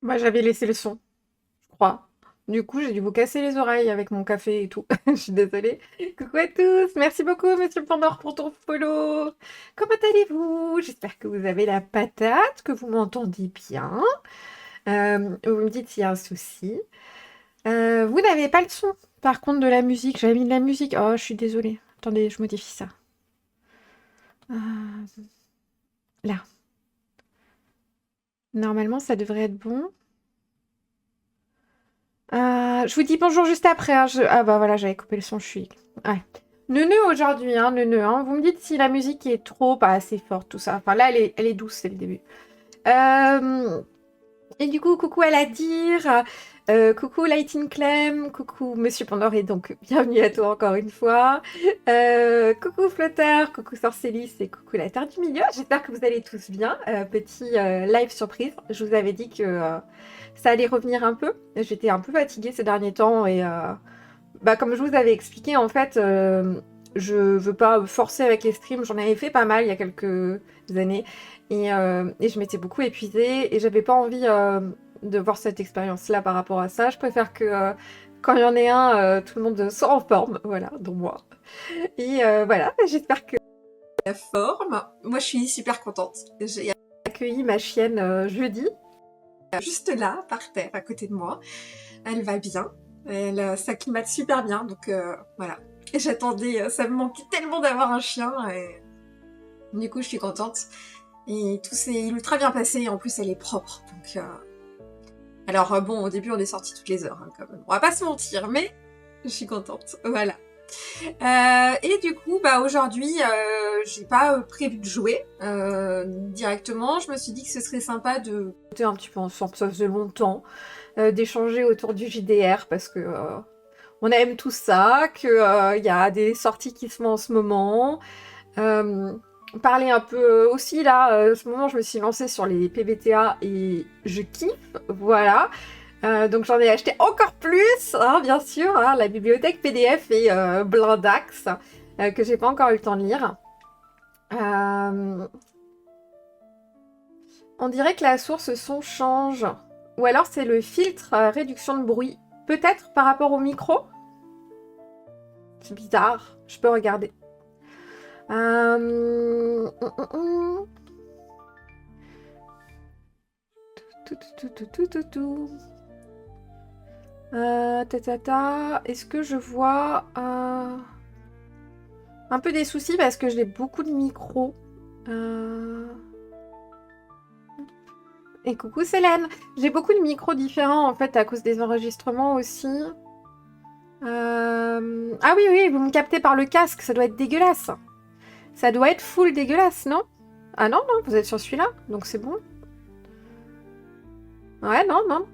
Moi, j'avais laissé le son, je crois. Du coup, j'ai dû vous casser les oreilles avec mon café et tout. Je suis désolée. Coucou à tous. Merci beaucoup, Monsieur Pandore, pour ton follow. Comment allez-vous? J'espère que vous avez la patate, que vous m'entendez bien. Vous me dites s'il y a un souci. Vous n'avez pas le son, par contre, de la musique. J'avais mis de la musique. Oh, je suis désolée. Attendez, je modifie ça. Euh, Là. Normalement, ça devrait être bon. Je vous dis bonjour juste après, hein, Ah bah voilà, j'avais coupé le son, je suis... Ouais. Neuneu aujourd'hui, hein, neuneu, hein. Vous me dites si la musique est trop, pas assez forte, tout ça. Enfin là, elle est douce, c'est le début. Euh, Et du coup, coucou à la dire, coucou Lighting Clem, coucou Monsieur Pandore et donc bienvenue à toi encore une fois. Coucou Flotteur, coucou Sorcellis et coucou la Terre du Milieu. J'espère que vous allez tous bien. Petit live surprise. Je vous avais dit que ça allait revenir un peu. J'étais un peu fatiguée ces derniers temps et bah, comme je vous avais expliqué, en fait, je veux pas forcer avec les streams. J'en avais fait pas mal il y a quelques années et je m'étais beaucoup épuisée et j'avais pas envie de voir cette expérience-là par rapport à ça. Je préfère que quand il y en ait un, tout le monde soit en forme, voilà, dont moi. Et voilà, j'espère que la forme. Moi, je suis super contente. J'ai accueilli ma chienne jeudi, juste là, par terre, à côté de moi. Elle va bien. Elle s'acclimate super bien, donc voilà. Et j'attendais, ça me manquait tellement d'avoir un chien, et du coup je suis contente. Et tout s'est ultra bien passé, et en plus elle est propre, donc... Alors bon, au début on est sortis toutes les heures, hein, quand même. On va pas se mentir, mais je suis contente, voilà. Et du coup, bah aujourd'hui, j'ai pas prévu de jouer directement. Je me suis dit que ce serait sympa de... un petit peu ensemble, ça faisait longtemps, d'échanger autour du JDR, parce que... on aime tout ça, qu'il y a des sorties qui se font en ce moment. Euh, Parler un peu aussi, là, en ce moment, je me suis lancée sur les PBTA et je kiffe, voilà. Donc j'en ai acheté encore plus, hein, bien sûr, hein, la bibliothèque PDF et Blindax, que j'ai pas encore eu le temps de lire. Euh, on dirait que la source son change. Ou alors c'est le filtre réduction de bruit. Peut-être par rapport au micro. C'est bizarre, je peux regarder. Euh... Tout, tout, tout, tout, tout, tout. Est-ce que je vois un peu des soucis parce que j'ai beaucoup de micros. Et coucou Célène. J'ai beaucoup de micros différents en fait à cause des enregistrements aussi. Ah oui, oui, vous me captez par le casque, ça doit être dégueulasse. Ça doit être full dégueulasse, non? Ah non, non, vous êtes sur celui-là, donc c'est bon. Ouais, non, non.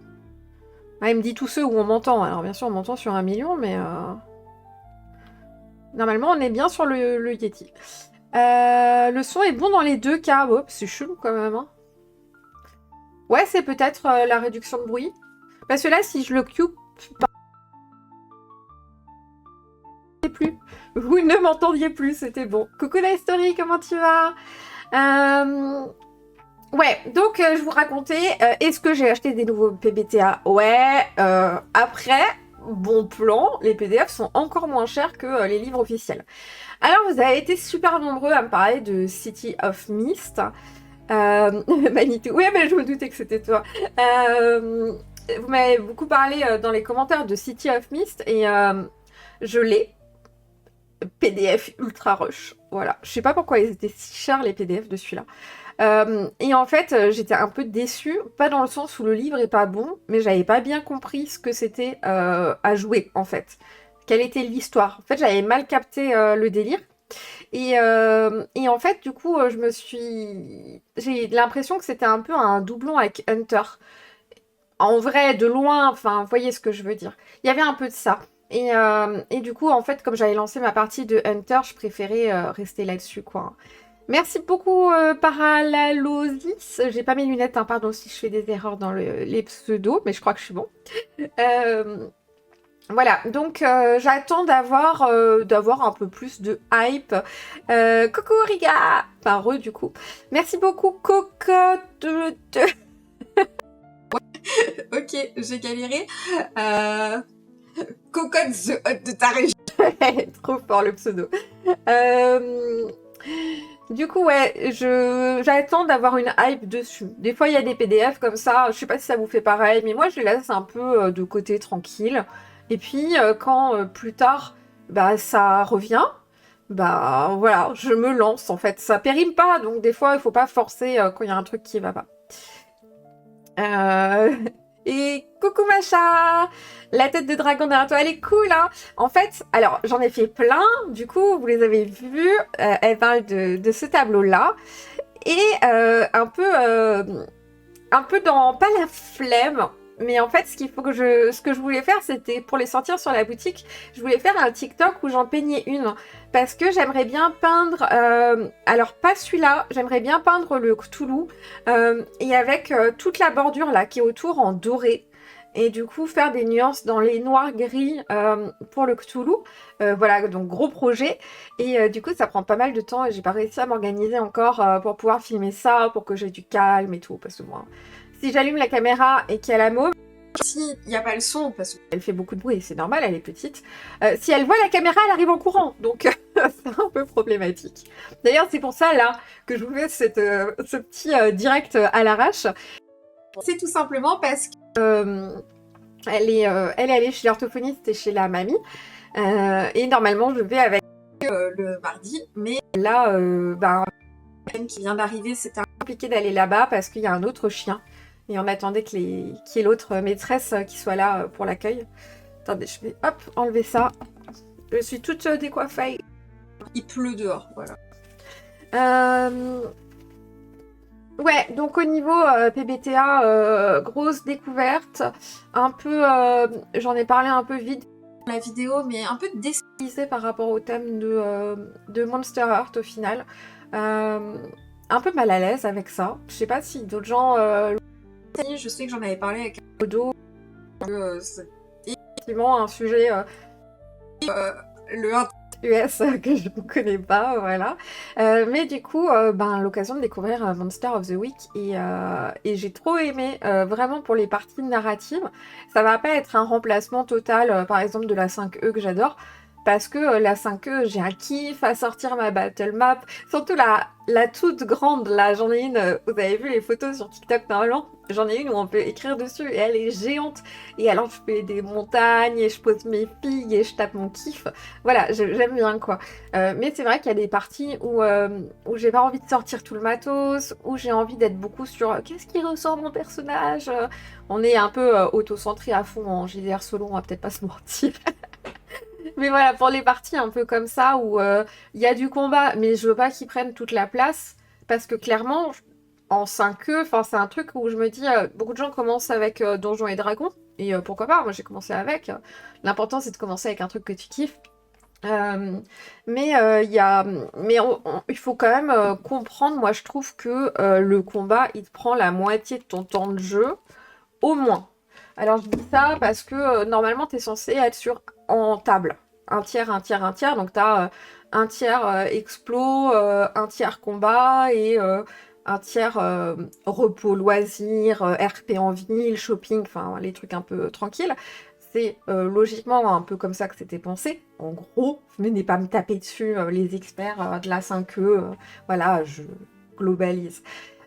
Ah, il me dit tous ceux où on m'entend. Alors bien sûr, on m'entend sur 1 million, mais normalement, on est bien sur le Yeti. Le son est bon dans les deux cas. Oh, c'est chelou quand même. Hein. Ouais, c'est peut-être la réduction de bruit. Parce que là, si je le coupe, plus. Vous ne m'entendiez plus, c'était bon. Coucou la story, comment tu vas? Ouais, donc je vous racontais, est-ce que j'ai acheté des nouveaux PBTA? Ouais, après, bon plan, les PDF sont encore moins chers que les livres officiels. Alors, vous avez été super nombreux à me parler de City of Mist. Manitou. Ouais, mais je me doutais que c'était toi. Vous m'avez beaucoup parlé dans les commentaires de City of Mist et je l'ai. PDF ultra rush. Voilà. Je sais pas pourquoi ils étaient si chers les PDF de celui-là. Et en fait, j'étais un peu déçue, pas dans le sens où le livre est pas bon, mais j'avais pas bien compris ce que c'était à jouer en fait. Quelle était l'histoire. En fait, j'avais mal capté le délire. Et en fait, du coup, j'ai l'impression que c'était un peu un doublon avec Hunter. En vrai, de loin, enfin, vous voyez ce que je veux dire. Il y avait un peu de ça. Et du coup, en fait, comme j'avais lancé ma partie de Hunter, je préférais rester là-dessus, quoi. Merci beaucoup, Paralalosis. J'ai pas mes lunettes, hein, pardon si je fais des erreurs dans les pseudos, mais je crois que je suis bon. Euh, voilà, donc j'attends d'avoir un peu plus de hype. Coucou Riga, enfin du coup. Merci beaucoup Cocotte. ok, j'ai galéré. Cocotte the Hot de ta région. Trop fort le pseudo. Du coup, ouais, j'attends d'avoir une hype dessus. Des fois, il y a des PDF comme ça. Je sais pas si ça vous fait pareil, mais moi, je les laisse un peu de côté tranquille. Et puis, quand plus tard, bah, ça revient, bah voilà, je me lance en fait. Ça périme pas, donc des fois, il faut pas forcer quand il y a un truc qui va pas. Et coucou Macha! La tête de dragon derrière toi, elle est cool, hein! En fait, alors j'en ai fait plein, du coup, vous les avez vus, elle parle de ce tableau-là. Et un peu dans, pas la flemme, mais en fait, ce que je voulais faire, c'était pour les sortir sur la boutique, je voulais faire un TikTok où j'en peignais une. Parce que j'aimerais bien peindre, alors pas celui-là, j'aimerais bien peindre le Cthulhu, et avec toute la bordure là qui est autour en doré. Et du coup, faire des nuances dans les noirs gris pour le Cthulhu. Voilà, donc gros projet. Et du coup, ça prend pas mal de temps et j'ai pas réussi à m'organiser encore pour pouvoir filmer ça, pour que j'ai du calme et tout. Parce que moi, si j'allume la caméra et qu'il y a la môme, Si il n'y a pas le son, parce elle fait beaucoup de bruit, c'est normal, elle est petite. Si elle voit la caméra, elle arrive en courant. Donc, c'est un peu problématique. D'ailleurs, c'est pour ça, là, que je vous fais ce petit direct à l'arrache. c'est tout simplement parce que Elle est allée chez l'orthophoniste et chez la mamie. Et normalement, je vais avec le mardi, mais là, qui vient d'arriver, c'était compliqué d'aller là-bas parce qu'il y a un autre chien. Et on attendait qu'il y ait l'autre maîtresse qui soit là pour l'accueil. Attendez, je vais hop, enlever ça. Je suis toute décoiffée. il pleut dehors, voilà. Ouais, donc au niveau PBTA, grosse découverte. Un peu, j'en ai parlé un peu vite La vidéo, mais un peu déstabilisée par rapport au thème de Monster Heart au final. Un peu mal à l'aise avec ça. Je sais pas si d'autres gens je sais que j'en avais parlé avec Odo, c'est effectivement un sujet le US que je ne connais pas, voilà. Mais du coup, l'occasion de découvrir Monster of the Week et j'ai trop aimé, vraiment pour les parties narratives. Ça va pas être un remplacement total, par exemple, de la 5E que j'adore, parce que la 5E, j'ai un kiff à sortir ma battle map, surtout la toute grande, là, j'en ai une, vous avez vu les photos sur TikTok normalement, j'en ai une où on peut écrire dessus et elle est géante. Et alors je fais des montagnes et je pose mes figues et je tape mon kiff. Voilà, j'aime bien quoi. Mais c'est vrai qu'il y a des parties où j'ai pas envie de sortir tout le matos, où j'ai envie d'être beaucoup sur qu'est-ce qui ressort mon personnage. On est un peu auto-centré à fond en JDR solo, on va peut-être pas se mentir. Mais voilà, pour les parties un peu comme ça où il y a du combat, mais je veux pas qu'ils prennent toute la place parce que clairement, en 5e, enfin c'est un truc où je me dis, beaucoup de gens commencent avec Donjons et Dragons, et pourquoi pas, moi j'ai commencé avec. L'important c'est de commencer avec un truc que tu kiffes. Il faut quand même comprendre, moi je trouve que le combat il te prend la moitié de ton temps de jeu, au moins. Alors je dis ça parce que normalement tu es censé être en table. Un tiers, un tiers, un tiers. Donc tu as un tiers explo, un tiers combat et un tiers repos, loisirs, RP en ville, shopping, enfin les trucs un peu tranquilles. C'est logiquement un peu comme ça que c'était pensé. En gros, venez pas me taper dessus, les experts de la 5E. Voilà, je globalise.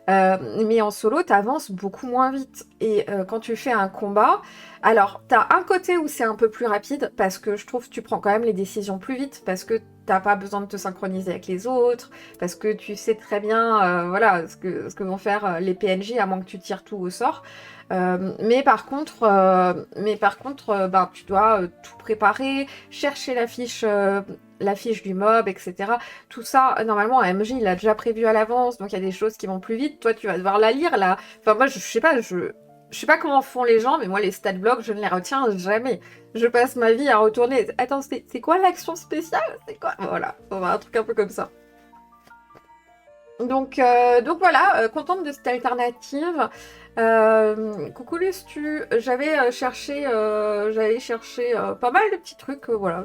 Mais en solo, t'avances beaucoup moins vite. Et quand tu fais un combat, alors t'as un côté où c'est un peu plus rapide, parce que je trouve que tu prends quand même les décisions plus vite, parce que t'as pas besoin de te synchroniser avec les autres, parce que tu sais très bien voilà, ce que vont faire les PNJ, à moins que tu tires tout au sort. Mais par contre, tu dois tout préparer, chercher la fiche du mob, etc. Tout ça, normalement, un MJ, il a déjà prévu à l'avance, donc il y a des choses qui vont plus vite. Toi, tu vas devoir la lire, là. Enfin, moi, je sais pas, je sais pas comment font les gens, mais moi, les stat blocks, je ne les retiens jamais. Je passe ma vie à retourner. Attends, c'est quoi l'action spéciale? C'est quoi? Voilà, un truc un peu comme ça. Donc voilà, contente de cette alternative. Coucou Lustu, j'avais cherché pas mal de petits trucs. Voilà,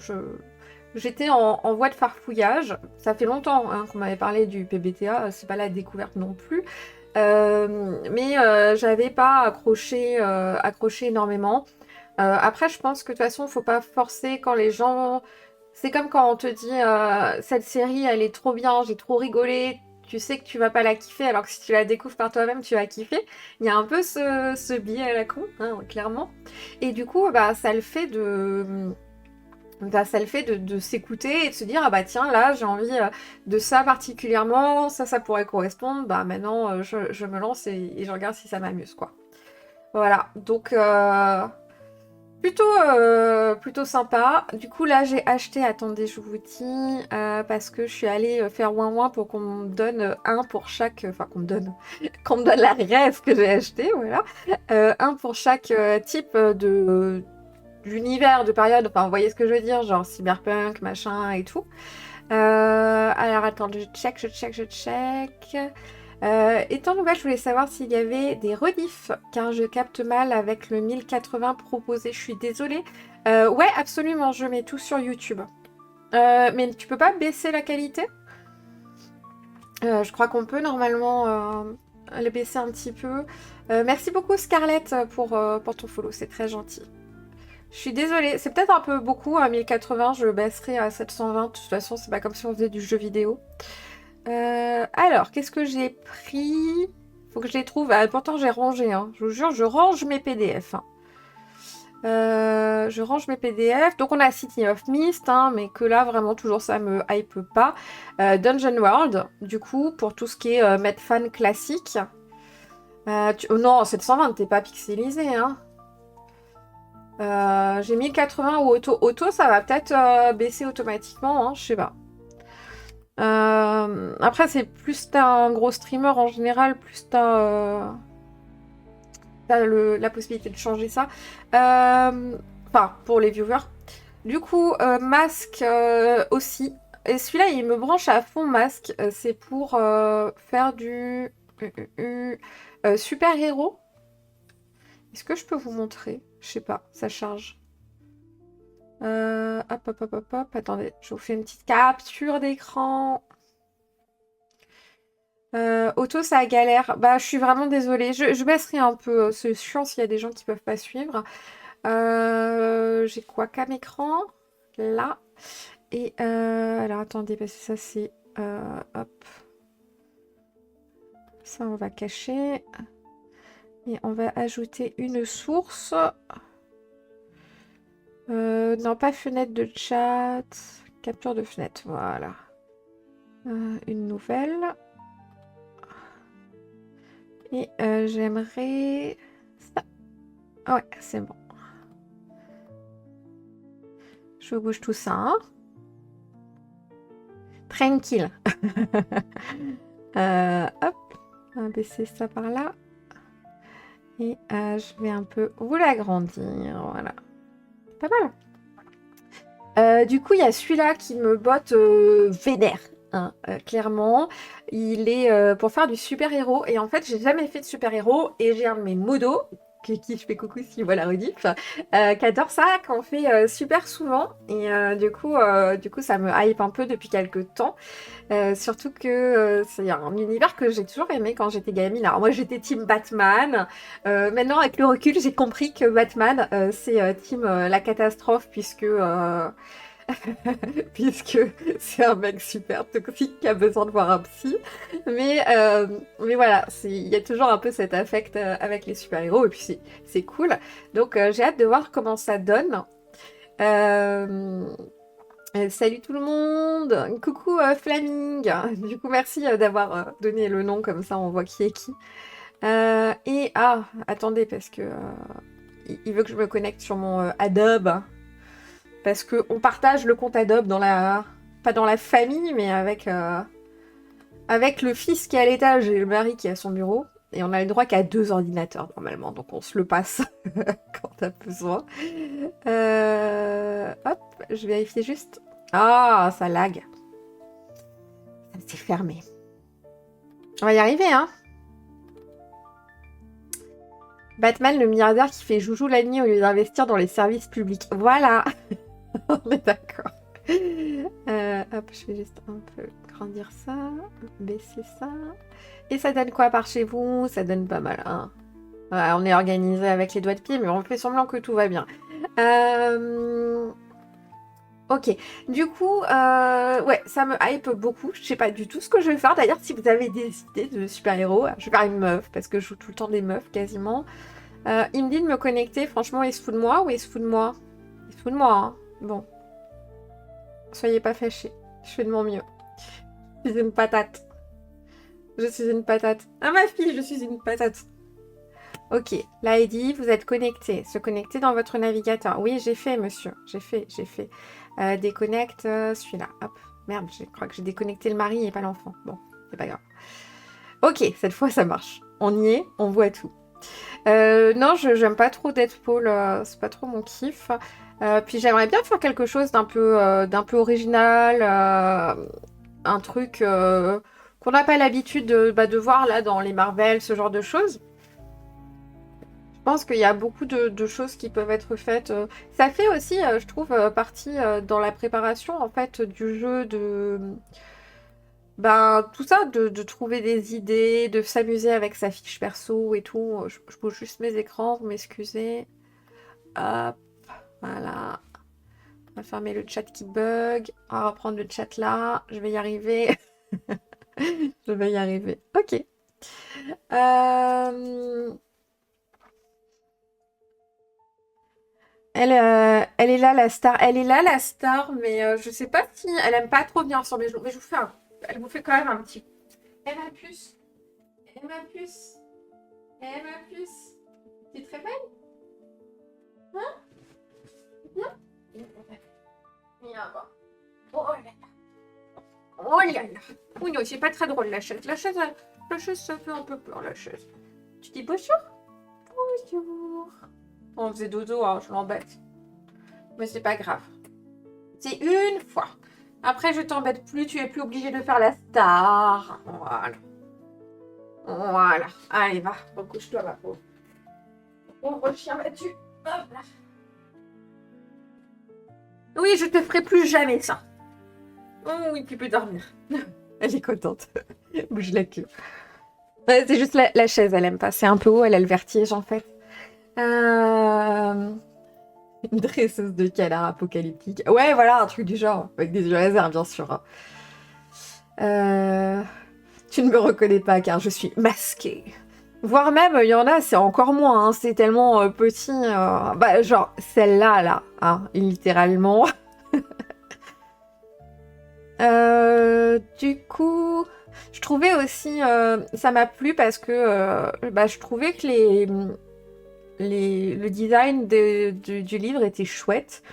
j'étais en voie de farfouillage. Ça fait longtemps hein, qu'on m'avait parlé du PBTA, c'est pas la découverte non plus. Mais j'avais pas accroché énormément. Après, je pense que de toute façon, faut pas forcer quand les gens. C'est comme quand on te dit cette série, elle est trop bien, j'ai trop rigolé. Tu sais que tu vas pas la kiffer, alors que si tu la découvres par toi-même, tu vas kiffer. Il y a un peu ce biais à la con, hein, clairement. Et du coup, bah, ça le fait de s'écouter et de se dire, ah bah tiens, là, j'ai envie de ça particulièrement, ça pourrait correspondre. Bah maintenant, je me lance et je regarde si ça m'amuse, quoi. Voilà, donc plutôt sympa. Du coup, là, j'ai acheté, attendez, je vous dis, parce que je suis allée faire ouin pour qu'on me donne un pour chaque, enfin qu'on me donne, qu'on me donne la rêve que j'ai acheté, voilà. Un pour chaque type d'univers, de période, enfin, vous voyez ce que je veux dire, genre cyberpunk, machin et tout. Alors, attends, je check. Étant nouvelle, je voulais savoir s'il y avait des rediffs, car je capte mal avec le 1080 proposé. Je suis désolée. Ouais, absolument, je mets tout sur YouTube. Mais tu peux pas baisser la qualité? Je crois qu'on peut normalement le baisser un petit peu. Merci beaucoup Scarlett pour ton follow, c'est très gentil. Je suis désolée, c'est peut-être un peu beaucoup à 1080, je le baisserai à 720. De toute façon, c'est pas comme si on faisait du jeu vidéo. Alors, qu'est-ce que j'ai pris? Faut que je les trouve. Ah, pourtant, j'ai rangé. Hein. Je vous jure, je range mes PDF. Hein. Je range mes PDF. Donc, on a City of Mist, hein, mais que là, vraiment, toujours, ça me hype pas. Dungeon World, du coup, pour tout ce qui est Medfan classique. Oh non, 720, t'es pas pixelisé. Hein. J'ai 1080 ou auto. Auto, ça va peut-être baisser automatiquement. Hein, je sais pas. Après, c'est plus t'as un gros streamer en général, plus t'as la possibilité de changer ça. Enfin, pour les viewers. Du coup, masque aussi. Et celui-là, il me branche à fond masque. C'est pour faire du super-héros. Est-ce que je peux vous montrer? Je sais pas, ça charge. Hop. Attendez, je vous fais une petite capture d'écran. Auto, ça galère. Bah, je suis vraiment désolée. Je baisserai un peu. C'est chiant s'il y a des gens qui peuvent pas suivre. J'ai quoi comme écran? Là. Et alors, attendez, parce que ça, c'est... hop. Ça, on va cacher. Et on va ajouter une source. Non, pas fenêtre de chat. Capture de fenêtre, voilà. Une nouvelle. Et j'aimerais... ça. Ah ouais, c'est bon. Je bouge tout ça. Hein. Tranquille. Hop. On va baisser ça par là. Et je vais un peu vous l'agrandir. Voilà. Pas mal. Du coup, il y a celui-là qui me botte vénère. Hein, clairement. Il est pour faire du super-héros. Et en fait, j'ai jamais fait de super-héros. Et j'ai un de mes modos, qui je fais coucou si voilà rediff, qui adore ça, qu'on fait super souvent. Et du coup, ça me hype un peu depuis quelques temps. Surtout que c'est un univers que j'ai toujours aimé quand j'étais gamine. Alors moi, j'étais team Batman. Maintenant, avec le recul, j'ai compris que Batman, c'est team la catastrophe, puisque c'est un mec super toxique qui a besoin de voir un psy. Mais voilà, il y a toujours un peu cet affect avec les super-héros, et puis c'est cool. Donc j'ai hâte de voir comment ça donne. Salut tout le monde! Coucou Flaming! Du coup, merci d'avoir donné le nom, comme ça on voit qui est qui. Attendez, parce que il veut que je me connecte sur mon Adobe. Parce qu'on partage le compte Adobe pas dans la famille, mais avec le fils qui est à l'étage et le mari qui est à son bureau. Et on a le droit qu'à 2 ordinateurs normalement, donc on se le passe quand t'as besoin. Hop, je vérifie juste. Ah, ça lag. C'est fermé. On va y arriver, hein. Batman, le milliardaire qui fait joujou la nuit au lieu d'investir dans les services publics. Voilà. On est d'accord. Hop, je vais juste un peu grandir ça, baisser ça. Et ça donne quoi par chez vous? Ça donne pas mal, hein. Ouais, on est organisé avec les doigts de pied, mais on fait semblant que tout va bien. Ok, du coup, ouais, ça me hype beaucoup. Je sais pas du tout ce que je vais faire. D'ailleurs, si vous avez des idées de super-héros, je vais faire une meuf, parce que je joue tout le temps des meufs, quasiment. Il me dit de me connecter. Franchement, il se fout de moi ou il se fout de moi? Il se fout de moi, hein. Bon, soyez pas fâchés. Je fais de mon mieux. Je suis une patate. Je suis une patate. Ah, ma fille, je suis une patate. Ok, là, il dit, vous êtes connecté. Se connecter dans votre navigateur. Oui, j'ai fait, monsieur. J'ai fait. Déconnecte celui-là. Hop. Merde, je crois que j'ai déconnecté le mari et pas l'enfant. Bon, c'est pas grave. Ok, cette fois, ça marche. On y est, on voit tout. Non, j'aime pas trop Deadpool. C'est pas trop mon kiff. Puis j'aimerais bien faire quelque chose d'un peu original. Un truc qu'on n'a pas l'habitude de voir là dans les Marvel, ce genre de choses. Je pense qu'il y a beaucoup de choses qui peuvent être faites. Ça fait aussi, je trouve, partie dans la préparation en fait du jeu de... Ben, tout ça, de trouver des idées, de s'amuser avec sa fiche perso et tout. Je bouge juste mes écrans, vous m'excusez. Hop, voilà. On va fermer le chat qui bug. On va reprendre le chat là. Je vais y arriver. Je vais y arriver. Ok. Elle est là, la star. Elle est là, la star, mais je sais pas si elle aime pas trop venir ensemble. Mais je vous fais elle vous fait quand même un petit... Eh ma puce. Eh ma puce. Eh ma puce. Tu te réveilles? Hein? Viens. Viens voir. Oh là là. Oh là là. Oui, non, c'est pas très drôle la chaise. La chaise, ça fait un peu peur, la chaise. Tu dis bonjour? Bonjour. On faisait dodo, hein, je l'embête. Mais c'est pas grave. C'est une fois. Après, je t'embête plus, tu es plus obligé de faire la star. Voilà. Voilà. Allez, va, recouche-toi, ma pauvre. Pauvre chien battu. Hop là. Oui, je te ferai plus jamais ça. Oh oui, tu peux dormir. Elle est contente. Bouge la queue. Ouais, c'est juste la chaise, elle aime pas. C'est un peu haut, elle a le vertige en fait. Une dresseuse de canard apocalyptique. Ouais, voilà, un truc du genre. Avec des yeux laser, bien sûr. Tu ne me reconnais pas car je suis masquée. Voire même, il y en a, c'est encore moins. Hein, c'est tellement petit. Bah, genre, celle-là, là. Hein, littéralement. Du coup, je trouvais aussi... ça m'a plu parce que je trouvais que le design du livre était chouette.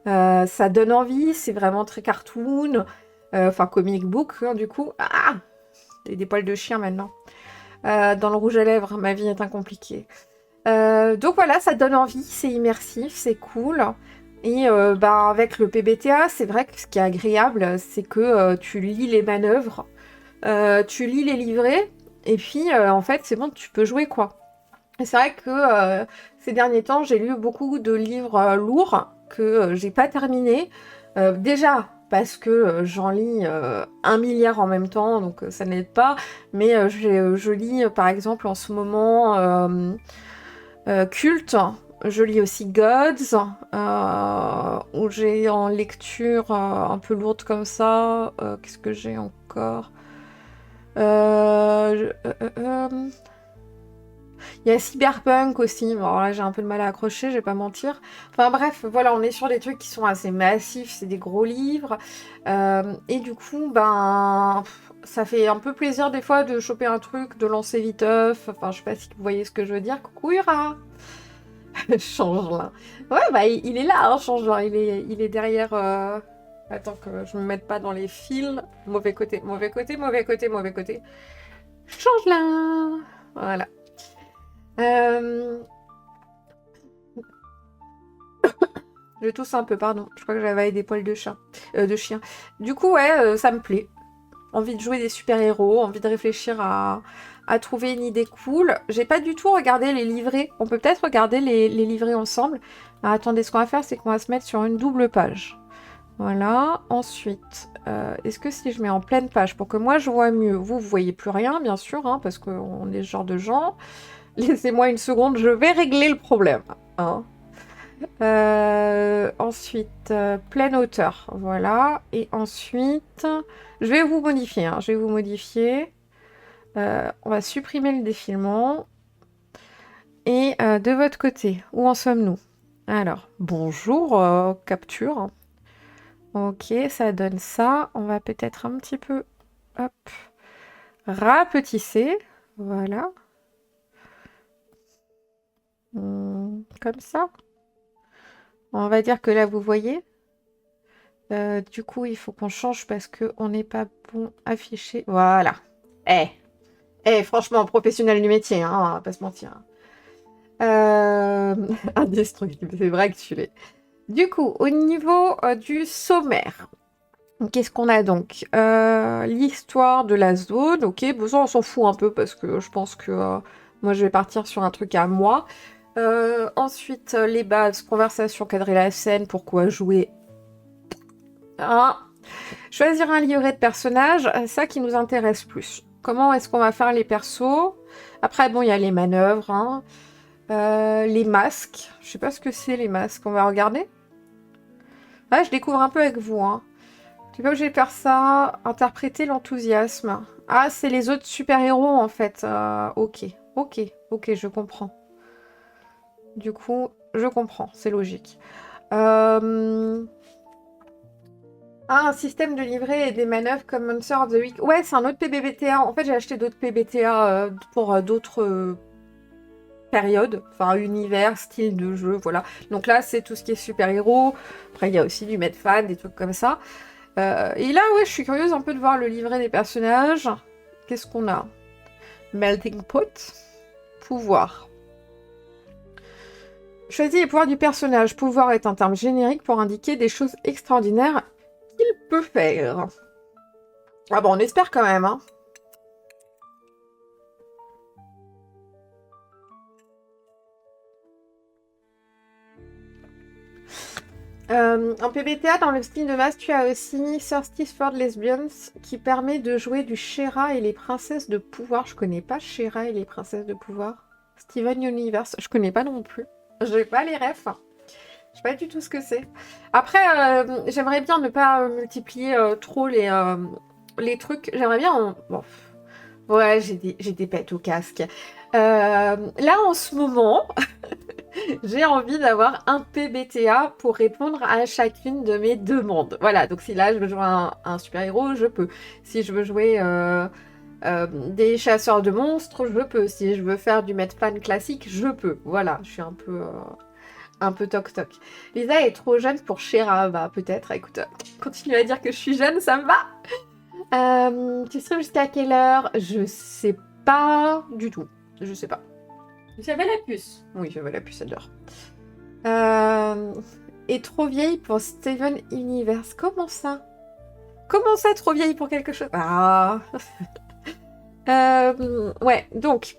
Ça donne envie, c'est vraiment très cartoon. Enfin, comic book, hein, du coup. Ah, des poils de chien maintenant. Dans le rouge à lèvres, ma vie est incompliquée. Donc voilà, ça donne envie, c'est immersif, c'est cool. Et avec le PBTA, c'est vrai que ce qui est agréable, c'est que tu lis les manœuvres, tu lis les livrets, et puis en fait, c'est bon, tu peux jouer quoi. Et c'est vrai que ces derniers temps, j'ai lu beaucoup de livres lourds que j'ai pas terminés. Déjà parce que j'en lis 1 milliard en même temps, donc ça n'aide pas. Mais je lis par exemple en ce moment Culte. Je lis aussi Gods, où j'ai en lecture un peu lourde comme ça. Qu'est-ce que j'ai encore? Il y a Cyberpunk aussi. Bon, alors là, j'ai un peu de mal à accrocher, je vais pas mentir. Enfin bref, voilà, on est sur des trucs qui sont assez massifs, c'est des gros livres. Et du coup, ça fait un peu plaisir des fois de choper un truc, de lancer viteuf. Enfin, je sais pas si vous voyez ce que je veux dire. Coucou Ira. Changelin. Ouais, il est là, hein, Changelin. Il est derrière... Attends que je me mette pas dans les fils. Mauvais côté, mauvais côté, mauvais côté, mauvais côté. Changelin. Voilà. Je tousse un peu, pardon. Je crois que j'avais des poils de chien. Du coup, ouais, ça me plaît. Envie de jouer des super-héros, envie de réfléchir à trouver une idée cool. J'ai pas du tout regardé les livrets. On peut peut-être regarder les livrets ensemble. Alors, attendez, ce qu'on va faire, c'est qu'on va se mettre sur une double page. Voilà. Ensuite, est-ce que si je mets en pleine page pour que moi je vois mieux, vous voyez plus rien, bien sûr, hein, parce qu'on est ce genre de gens. Laissez-moi une seconde, je vais régler le problème. Hein. Ensuite, pleine hauteur, voilà. Et ensuite, je vais vous modifier. Hein, je vais vous modifier. On va supprimer le défilement. Et de votre côté, où en sommes-nous? Alors, bonjour, capture. Ok, ça donne ça. On va peut-être un petit peu, hop, rapetisser. Voilà. Comme ça. On va dire que là, vous voyez. Du coup, il faut qu'on change parce qu'on n'est pas bon affiché. Voilà. Franchement, professionnel du métier, hein, on va pas se mentir. Indestructible, c'est vrai que tu l'es. Du coup, au niveau du sommaire, qu'est-ce qu'on a donc? L'histoire de la zone, ok, bon, ça on s'en fout un peu parce que je pense que moi je vais partir sur un truc à moi. Ensuite, les bases, conversation, cadrer la scène, pourquoi jouer. Hein. Choisir un livret de personnage, ça qui nous intéresse plus. Comment est-ce qu'on va faire les persos? Après, bon, il y a les manœuvres, hein. Les masques. Je sais pas ce que c'est les masques. On va regarder. Ah, je découvre un peu avec vous, hein. Tu pas obligé de faire ça. Interpréter l'enthousiasme. Ah, c'est les autres super-héros, en fait. Ok, je comprends. Du coup, je comprends. C'est logique. Ah, un système de livret et des manœuvres comme Monster of the Week. Ouais, c'est un autre PBTA. En fait, j'ai acheté d'autres PBTA pour d'autres périodes. Enfin, univers, style de jeu, voilà. Donc là, c'est tout ce qui est super-héros. Après, il y a aussi du Medfan, des trucs comme ça. Et là, ouais, je suis curieuse un peu de voir le livret des personnages. Qu'est-ce qu'on a? Melting Pot. Pouvoir. Choisis les pouvoirs du personnage. Pouvoir est un terme générique pour indiquer des choses extraordinaires qu'il peut faire. Ah bon, on espère quand même, hein. En PBTA, dans le style de masse, tu as aussi Thirsty for Lesbians qui permet de jouer du Shera et les princesses de pouvoir. Je connais pas Shera et les princesses de pouvoir. Steven Universe, je connais pas non plus. J'ai pas les refs. Je sais pas du tout ce que c'est. Après, j'aimerais bien ne pas multiplier trop les trucs. J'aimerais bien... Bon. Ouais, j'ai des pets au casque. Là, en ce moment, j'ai envie d'avoir un PBTA pour répondre à chacune de mes demandes. Voilà, donc si là, je veux jouer un super-héros, je peux. Si je veux jouer des chasseurs de monstres, je peux. Si je veux faire du Medfan classique, je peux. Voilà, je suis un peu toc-toc. Lisa est trop jeune pour Shera. Bah, peut-être. Écoute, continue à dire que je suis jeune, ça me va. Tu streams jusqu'à quelle heure? Je sais pas du tout. Je sais pas. J'avais la puce. Oui, j'avais la puce, elle dort. Est trop vieille pour Steven Universe. Comment ça? Comment ça, trop vieille pour quelque chose? Ah. Ouais, donc.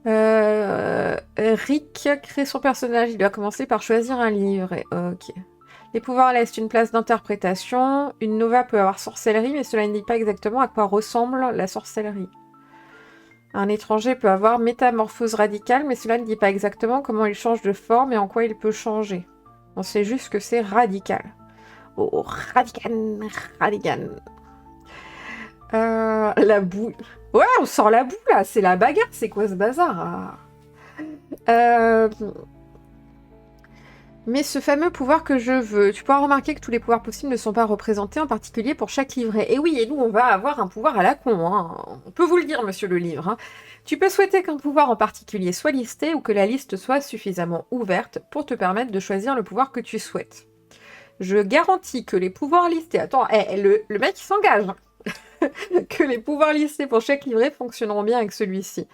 Rick crée son personnage. Il doit commencer par choisir un livre. Ok. Les pouvoirs laissent une place d'interprétation. Une nova peut avoir sorcellerie, mais cela n'indique pas exactement à quoi ressemble la sorcellerie. Un étranger peut avoir métamorphose radicale, mais cela ne dit pas exactement comment il change de forme et en quoi il peut changer. On sait juste que c'est radical. Oh, radical. La boue. Ouais, on sort la boue là, c'est la bagarre, c'est quoi ce bazar? Mais ce fameux pouvoir que je veux, tu pourras remarquer que tous les pouvoirs possibles ne sont pas représentés, en particulier pour chaque livret. Et oui, et nous, on va avoir un pouvoir à la con, hein. On peut vous le dire, monsieur le livre. Hein. Tu peux souhaiter qu'un pouvoir en particulier soit listé ou que la liste soit suffisamment ouverte pour te permettre de choisir le pouvoir que tu souhaites. Je garantis que les pouvoirs listés... Attends, le mec, il s'engage. Que les pouvoirs listés pour chaque livret fonctionneront bien avec celui-ci.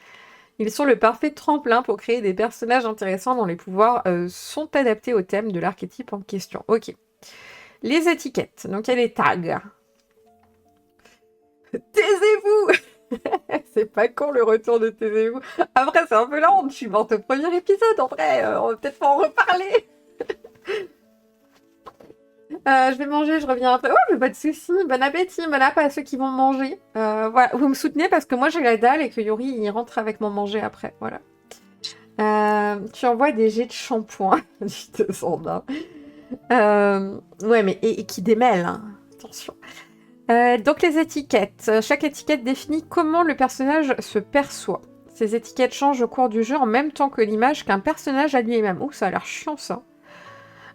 Ils sont le parfait tremplin pour créer des personnages intéressants dont les pouvoirs sont adaptés au thème de l'archétype en question. Ok. Les étiquettes. Donc, il y a les tags. Taisez-vous. C'est pas con le retour de Taisez-vous. Après, c'est un peu la honte. Je suis morte au premier épisode. En vrai, on va peut-être pas en reparler. Je vais manger, je reviens après. Oh, mais pas de soucis. Bon appétit, bon appétit à ceux qui vont manger. Voilà, vous me soutenez parce que moi j'ai la dalle et que Yuri il rentre avec mon manger après. Voilà. Tu envoies des jets de shampoing. Je te sens bien. Ouais, mais et qui démêle, hein. Attention. Donc les étiquettes. Chaque étiquette définit comment le personnage se perçoit. Ces étiquettes changent au cours du jeu en même temps que l'image qu'un personnage a lui-même. Ouh, ça a l'air chiant ça.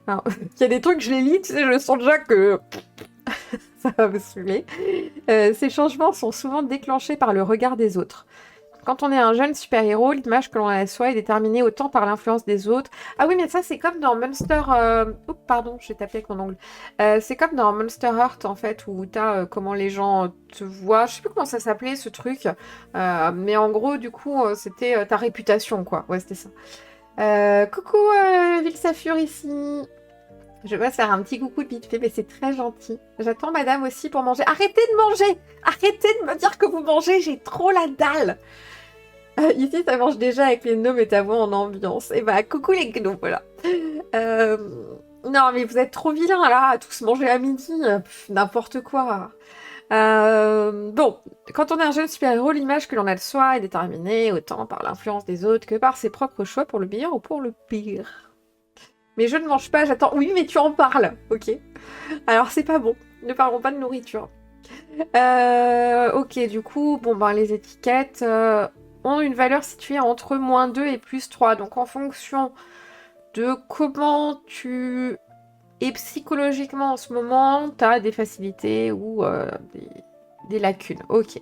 Alors, il y a des trucs, je les lis, tu sais, je sens déjà que ça va me saouler. Ces changements sont souvent déclenchés par le regard des autres. Quand on est un jeune super-héros, l'image que l'on a de soi est déterminée autant par l'influence des autres. Ah oui, mais ça, c'est comme dans Monster... Oups, pardon, j'ai tapé avec mon ongle. C'est comme dans Monster Heart, en fait, où t'as comment les gens te voient. Je sais plus comment ça s'appelait, ce truc. Mais en gros, du coup, c'était ta réputation, quoi. Ouais, c'était ça. Coucou, Vilsafur ici. Je vais faire un petit coucou de vite fait, mais c'est très gentil. J'attends madame aussi pour manger. Arrêtez de manger! Arrêtez de me dire que vous mangez, j'ai trop la dalle! Ici, ça mange déjà avec les gnomes et ta voix en ambiance. Et bah, coucou les gnomes, voilà. Non, mais vous êtes trop vilains, là, à tous manger à midi. N'importe quoi. Bon, quand on est un jeune super-héros, l'image que l'on a de soi est déterminée autant par l'influence des autres que par ses propres choix pour le meilleur ou pour le pire. Mais je ne mange pas, j'attends... Oui, mais tu en parles, ok. Alors, c'est pas bon. Ne parlons pas de nourriture. Ok, du coup, bon, ben, les étiquettes ont une valeur située entre -2 et +3. Donc, en fonction de comment tu es psychologiquement en ce moment, tu as des facilités ou des lacunes. Ok.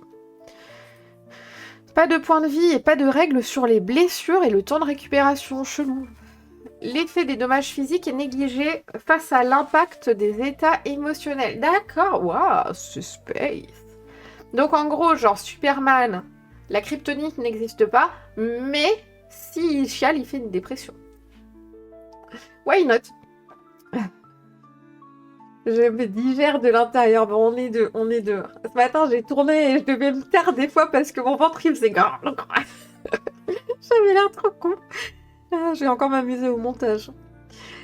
Pas de point de vie et pas de règles sur les blessures et le temps de récupération. Chelou. L'effet des dommages physiques est négligé face à l'impact des états émotionnels. D'accord, waouh, suspect. Donc en gros, genre Superman, la kryptonite n'existe pas, mais s'il chiale, il fait une dépression. Why not? Je me digère de l'intérieur. Bon, on est deux, on est deux. Ce matin, j'ai tourné et je devais me taire des fois parce que mon ventre, il faisait... J'avais l'air trop con. Ah, je vais encore m'amuser au montage.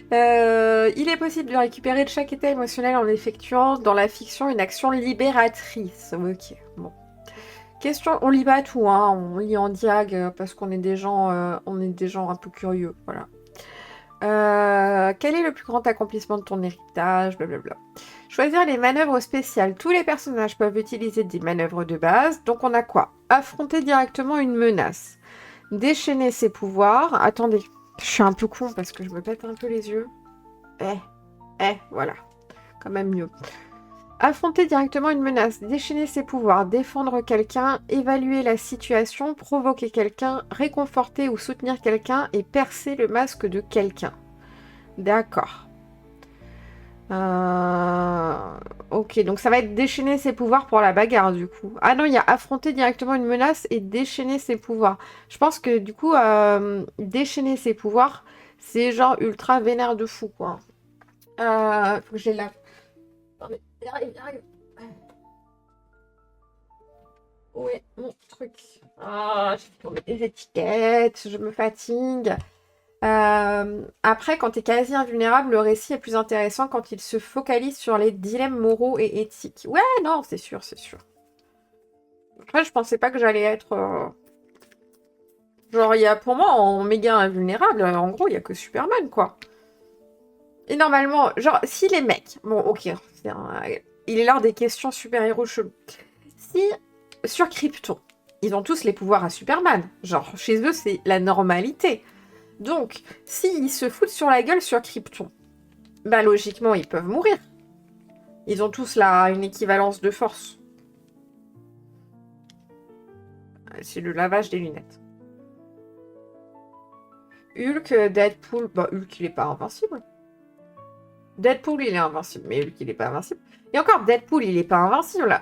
Il est possible de récupérer de chaque état émotionnel en effectuant dans la fiction une action libératrice. Ok, bon. Question, on lit pas tout, hein. On lit en diag parce qu'on est des gens, un peu curieux, voilà. Quel est le plus grand accomplissement de ton héritage? Blablabla. Choisir les manœuvres spéciales. Tous les personnages peuvent utiliser des manœuvres de base. Donc on a quoi? Affronter directement une menace. Déchaîner ses pouvoirs. Attendez, je suis un peu con parce que je me pète un peu les yeux. Voilà. Quand même mieux. Affronter directement une menace. Déchaîner ses pouvoirs. Défendre quelqu'un. Évaluer la situation. Provoquer quelqu'un. Réconforter ou soutenir quelqu'un. Et percer le masque de quelqu'un. D'accord. Ok, donc ça va être déchaîner ses pouvoirs pour la bagarre, du coup. Ah non, il y a affronter directement une menace et déchaîner ses pouvoirs. Je pense que, du coup, déchaîner ses pouvoirs, c'est genre ultra vénère de fou, quoi. Faut que j'ai la... Attendez, j'arrive. Où est mon truc? Ah, je vais tomber des étiquettes, je me fatigue. Après, quand t'es quasi invulnérable, le récit est plus intéressant quand il se focalise sur les dilemmes moraux et éthiques. Ouais, non, c'est sûr, c'est sûr. Après, je pensais pas que j'allais être... Genre, il y a pour moi, en méga invulnérable, en gros, il y a que Superman, quoi. Et normalement, genre, si les mecs... Bon, ok, il est l'heure des questions super-héros chelous. Si, sur Krypton, ils ont tous les pouvoirs à Superman, genre, chez eux, c'est la normalité. Donc, s'ils se foutent sur la gueule sur Krypton, bah logiquement, ils peuvent mourir. Ils ont tous là une équivalence de force. C'est le lavage des lunettes. Hulk, Deadpool... Bah, Hulk, il est pas invincible. Deadpool, il est invincible, mais Hulk, il est pas invincible. Et encore, Deadpool, il est pas invincible.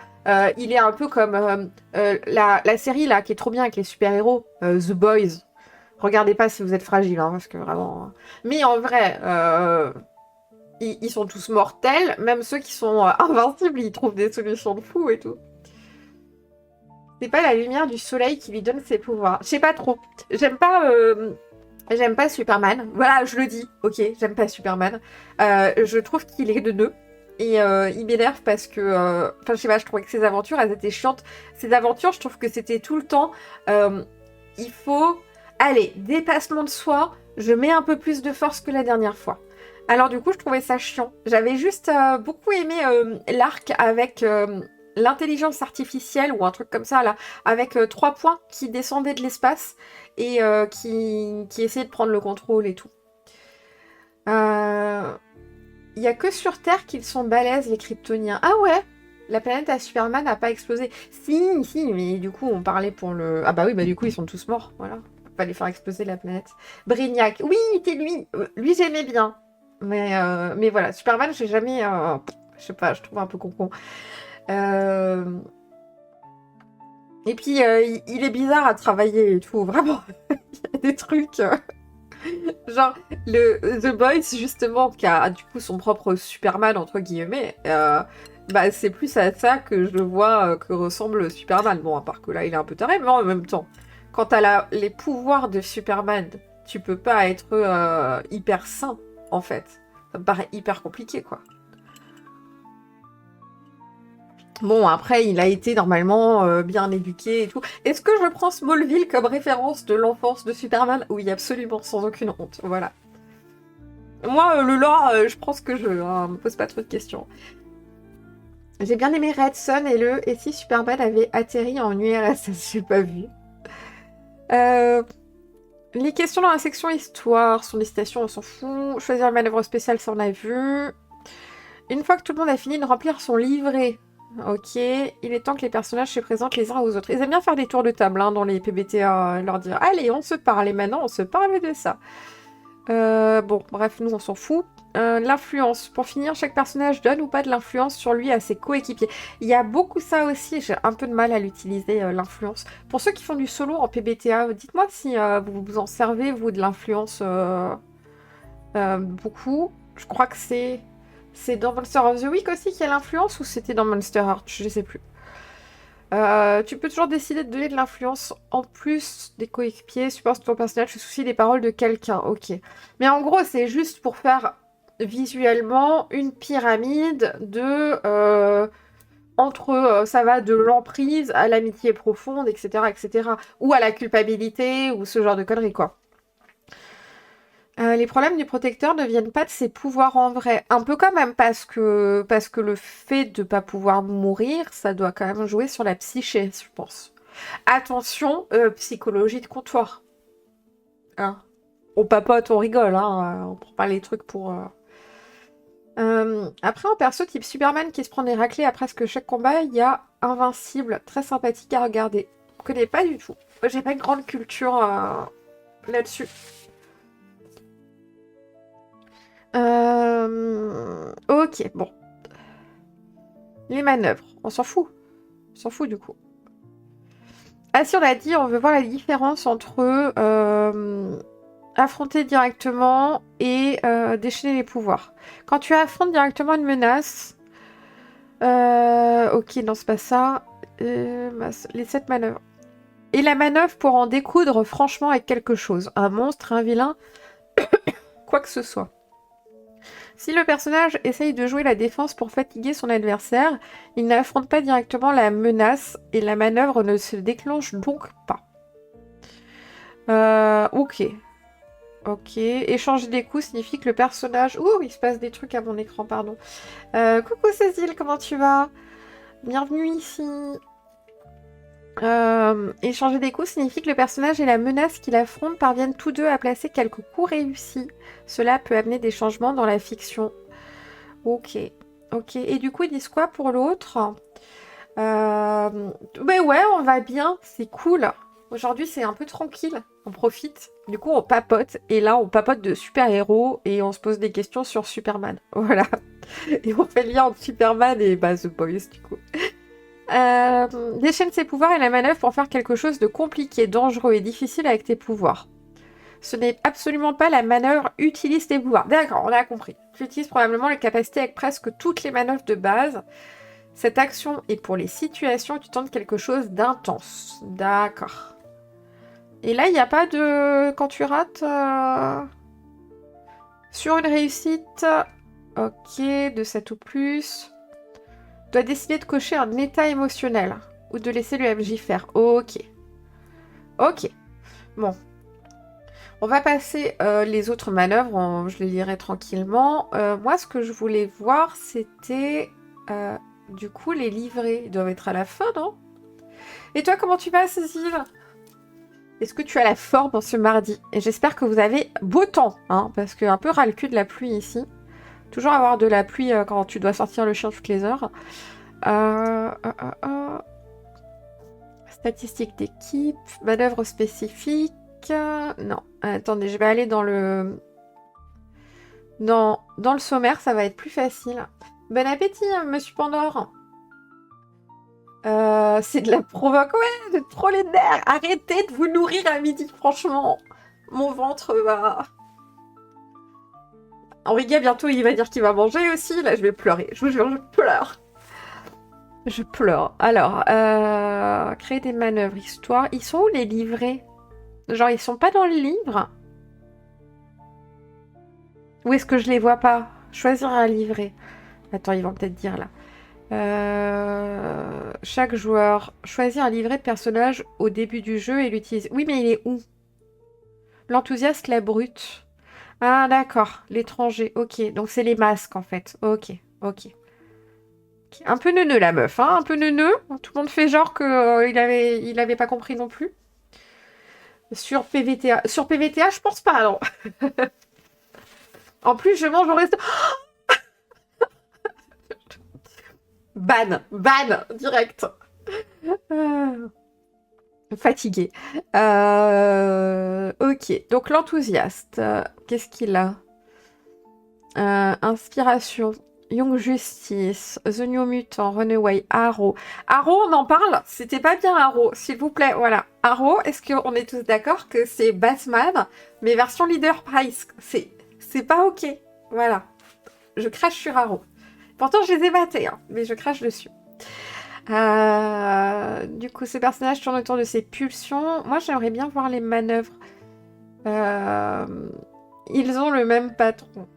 Il est un peu comme la série, là, qui est trop bien avec les super-héros, The Boys. Regardez pas si vous êtes fragile, hein, parce que vraiment... Mais en vrai, ils sont tous mortels. Même ceux qui sont invincibles, ils trouvent des solutions de fou et tout. C'est pas la lumière du soleil qui lui donne ses pouvoirs. Je sais pas trop. J'aime pas Superman. Voilà, je le dis. Ok, j'aime pas Superman. Je trouve qu'il est de nœud. Et il m'énerve parce que... Enfin, je sais pas, je trouvais que ses aventures, elles étaient chiantes. Ses aventures, je trouve que c'était tout le temps... il faut... Allez, dépassement de soi, je mets un peu plus de force que la dernière fois. Alors du coup, je trouvais ça chiant. J'avais juste beaucoup aimé l'arc avec l'intelligence artificielle ou un truc comme ça, là, avec 3 points qui descendaient de l'espace et qui essayaient de prendre le contrôle et tout. Il y a que sur Terre qu'ils sont balèzes, les Kryptoniens. Ah ouais, la planète à Superman n'a pas explosé. Si, mais du coup, on parlait pour le... Ah bah oui, bah du coup, ils sont tous morts, voilà. Fallait faire exploser la planète. Brignac, oui, c'est lui. Lui, j'aimais bien. Mais voilà, Superman, j'ai jamais... je sais pas, je trouve un peu con. Euh, Et puis, il est bizarre à travailler et tout, vraiment. Il y a des trucs... Genre, The Boys, justement, qui a du coup son propre Superman, entre guillemets, bah, c'est plus à ça que je vois que ressemble Superman. Bon, à part que là, il est un peu taré, mais en même temps, quand t'as les pouvoirs de Superman, tu peux pas être hyper sain, en fait. Ça me paraît hyper compliqué, quoi. Bon, après, il a été normalement bien éduqué et tout. Est-ce que je prends Smallville comme référence de l'enfance de Superman? Oui, absolument, sans aucune honte. Voilà. Moi, le lore, je prends ce que je veux, hein, me pose pas trop de questions. J'ai bien aimé Red Son et si Superman avait atterri en URSS, j'ai pas vu. Les questions dans la section histoire sont des citations, on s'en fout. Choisir une manœuvre spéciale, ça on a vu. Une fois que tout le monde a fini de remplir son livret, ok, il est temps que les personnages se présentent les uns aux autres. Ils aiment bien faire des tours de table hein, dans les PBTA, leur dire allez, on se parle, et maintenant on se parle de ça. Bon, bref, nous on s'en fout. L'influence. Pour finir, chaque personnage donne ou pas de l'influence sur lui à ses coéquipiers. Il y a beaucoup ça aussi, j'ai un peu de mal à l'utiliser, l'influence. Pour ceux qui font du solo en PBTA, dites-moi si vous vous en servez, vous, de l'influence beaucoup. Je crois que c'est dans Monster of the Week aussi qu'il y a l'influence ou c'était dans Monster Heart, je sais plus. Tu peux toujours décider de donner de l'influence en plus des coéquipiers. Suppose que ton personnage se soucie des paroles de quelqu'un. Ok. Mais en gros, c'est juste pour faire visuellement une pyramide de... entre, ça va de l'emprise à l'amitié profonde, etc., etc. Ou à la culpabilité, ou ce genre de conneries, quoi. Les problèmes du protecteur ne viennent pas de ses pouvoirs en vrai. Un peu quand même, parce que le fait de ne pas pouvoir mourir, ça doit quand même jouer sur la psyché, je pense. Attention, psychologie de comptoir. Hein. On papote, on rigole, hein, on prend pas les trucs pour... Après, en perso, type Superman qui se prend des raclées à presque chaque combat, il y a Invincible, très sympathique à regarder. Je connais pas du tout. J'ai pas une grande culture là-dessus. Ok, bon. Les manœuvres, on s'en fout. On s'en fout du coup. Ah si, on a dit, on veut voir la différence entre affronter directement et déchaîner les pouvoirs. Quand tu affrontes directement une menace... ok, non, c'est pas ça. Les 7 manœuvres. Et la manœuvre pour en découdre franchement avec quelque chose. Un monstre, un vilain, quoi que ce soit. Si le personnage essaye de jouer la défense pour fatiguer son adversaire, il n'affronte pas directement la menace et la manœuvre ne se déclenche donc pas. Ok. Ok. Échanger des coups signifie que le personnage... Ouh, il se passe des trucs à mon écran, pardon. Coucou Cécile, comment tu vas? Bienvenue ici. Échanger des coups signifie que le personnage et la menace qu'il affronte parviennent tous deux à placer quelques coups réussis. Cela peut amener des changements dans la fiction. Ok. Ok. Et du coup, ils disent quoi pour l'autre? Ben ouais, on va bien. C'est cool. Aujourd'hui, c'est un peu tranquille. On profite. Du coup, on papote. Et là, on papote de super-héros et on se pose des questions sur Superman. Voilà. Et on fait le lien entre Superman et The Boys, du coup. Déchaîne ses pouvoirs et la manœuvre pour faire quelque chose de compliqué, dangereux et difficile avec tes pouvoirs. Ce n'est absolument pas la manœuvre utilise tes pouvoirs. D'accord, on a compris. Tu utilises probablement les capacités avec presque toutes les manœuvres de base. Cette action est pour les situations où tu tentes quelque chose d'intense. D'accord. Et là, il n'y a pas de... Quand tu rates... Sur une réussite... Ok, de 7 ou plus. Dois décider de cocher un état émotionnel ou de laisser le MJ faire. Ok. Ok. Bon. On va passer les autres manœuvres, je les lirai tranquillement. Moi, ce que je voulais voir, c'était du coup les livrets. Ils doivent être à la fin, non? Et toi, comment tu vas, Cécile? Est-ce que tu as la forme en ce mardi? Et j'espère que vous avez beau temps, hein, parce que un peu ras le cul de la pluie ici. Toujours avoir de la pluie quand tu dois sortir le chien toutes les heures. Statistiques d'équipe, manœuvre spécifique. Non, attendez, je vais aller dans le... Dans le sommaire, ça va être plus facile. Bon appétit, monsieur Pandore. C'est de la provoque, ouais, de trop les nerfs. Arrêtez de vous nourrir à midi, franchement. Mon ventre va... Henri bientôt, il va dire qu'il va manger aussi. Là, je vais pleurer. Je vous jure, je pleure. Je pleure. Alors, créer des manœuvres, histoire. Ils sont où les livrets? Genre, ils sont pas dans le livre? Ou est-ce que je les vois pas? Choisir un livret. Attends, ils vont peut-être dire là. Chaque joueur choisit un livret de personnage au début du jeu et l'utilise. Oui, mais il est où? L'enthousiaste, la brute. Ah, d'accord. L'étranger. Ok. Donc, c'est les masques, en fait. Ok. Ok. Un peu neuneux, la meuf. Hein, un peu neuneux. Tout le monde fait genre qu'il il avait pas compris non plus. Sur PVTA. Sur PVTA, je pense pas, non. En plus, je mange au resto. Ban. Ban. Direct. Fatigué. Ok. Donc, l'enthousiaste. Qu'est-ce qu'il a? Inspiration. Young Justice, The New Mutant, Runaway, Arrow. Arrow, on en parle? C'était pas bien Arrow, s'il vous plaît. Voilà. Arrow, est-ce qu'on est tous d'accord que c'est Batman, mais version Leader Price? C'est pas ok. Voilà. Je crache sur Arrow. Pourtant, je les ai matés, hein, mais je crache dessus. Du coup, ces personnages tournent autour de ses pulsions. Moi, j'aimerais bien voir les manœuvres. Ils ont le même patron.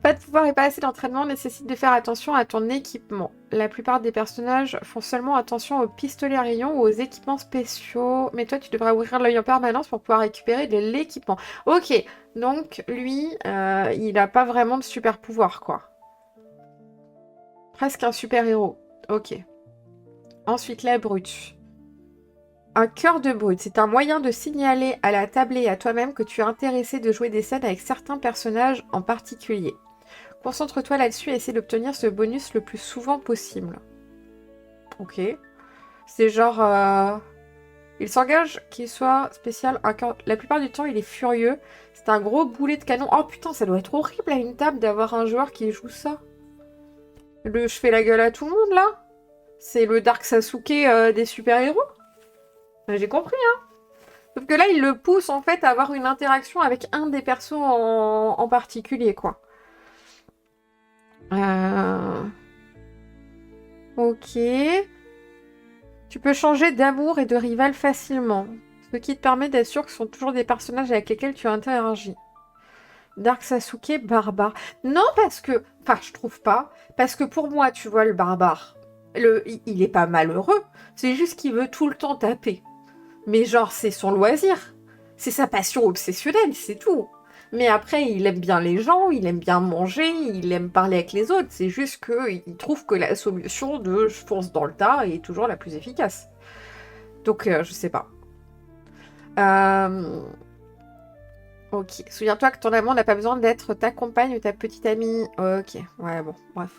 Pas de pouvoir et pas assez d'entraînement nécessite de faire attention à ton équipement. La plupart des personnages font seulement attention aux pistolets à rayons ou aux équipements spéciaux. Mais toi, tu devrais ouvrir l'œil en permanence pour pouvoir récupérer de l'équipement. Ok, donc lui, il n'a pas vraiment de super pouvoir, quoi. Presque un super héros. Ok. Ensuite, la brute. Un cœur de brute, c'est un moyen de signaler à la tablée et à toi-même que tu es intéressé de jouer des scènes avec certains personnages en particulier. Concentre-toi là-dessus et essaie d'obtenir ce bonus le plus souvent possible. Ok. C'est genre... Il s'engage qu'il soit spécial. La plupart du temps, il est furieux. C'est un gros boulet de canon. Oh putain, ça doit être horrible à une table d'avoir un joueur qui joue ça. Je fais la gueule à tout le monde, là? C'est le Dark Sasuke des super-héros? J'ai compris, hein. Sauf que là, il le pousse, en fait, à avoir une interaction avec un des persos en particulier, quoi. Ok. Tu peux changer d'amour et de rival facilement, ce qui te permet d'être sûr que ce sont toujours des personnages avec lesquels tu interagis. Dark Sasuke, barbare. Non, parce que... Enfin, je trouve pas. Parce que pour moi, tu vois, le barbare, il est pas malheureux. C'est juste qu'il veut tout le temps taper. Mais genre, c'est son loisir. C'est sa passion obsessionnelle, c'est tout. Mais après, il aime bien les gens, il aime bien manger, il aime parler avec les autres. C'est juste qu'il trouve que la solution de je fonce dans le tas est toujours la plus efficace. Donc, je sais pas. Ok. Souviens-toi que ton amant n'a pas besoin d'être ta compagne ou ta petite amie. Ok. Ouais, bon, bref.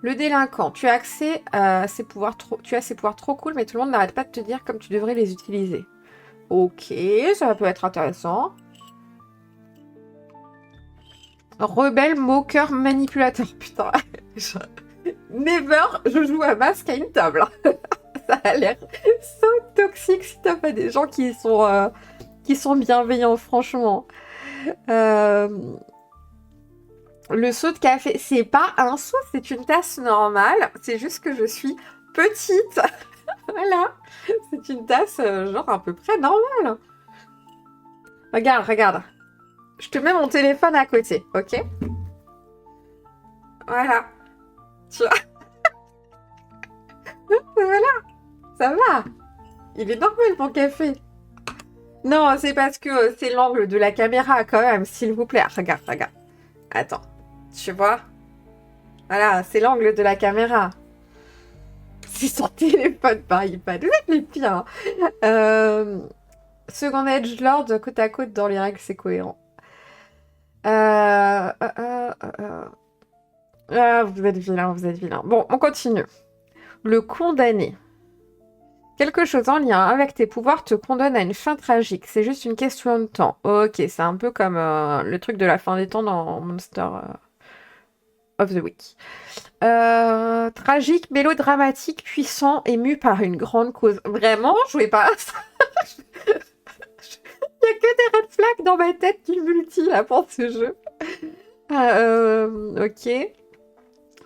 Le délinquant. Tu as accès à ses pouvoirs trop cool, mais tout le monde n'arrête pas de te dire comme tu devrais les utiliser. Ok, ça peut être intéressant. Rebelle, moqueur, manipulateur. Putain. Never, je joue à masque à une table. Ça a l'air so toxique si t'as pas des gens qui sont bienveillants, franchement. Le seau de café, c'est pas un seau, c'est une tasse normale. C'est juste que je suis petite. Voilà. C'est une tasse, genre à peu près normale. Regarde, regarde. Je te mets mon téléphone à côté, ok? Voilà. Tu vois. Voilà, ça va. Il est normal mon café. Non, c'est parce que c'est l'angle de la caméra quand même, s'il vous plaît. Regarde, regarde. Attends, tu vois? Voilà, c'est l'angle de la caméra. C'est son téléphone par iPad. Vous êtes les pires. Second Edgelord, côte à côte dans les règles, c'est cohérent. Ah, vous êtes vilain, vous êtes vilain. Bon, on continue. Le condamné. Quelque chose en lien avec tes pouvoirs te condamne à une fin tragique. C'est juste une question de temps. Ok, c'est un peu comme le truc de la fin des temps dans Monster of the Week. Tragique, mélodramatique, puissant, ému par une grande cause. Vraiment, jouez pas à ça. Il n'y a que des red flags dans ma tête du multi là pour ce jeu. Ok.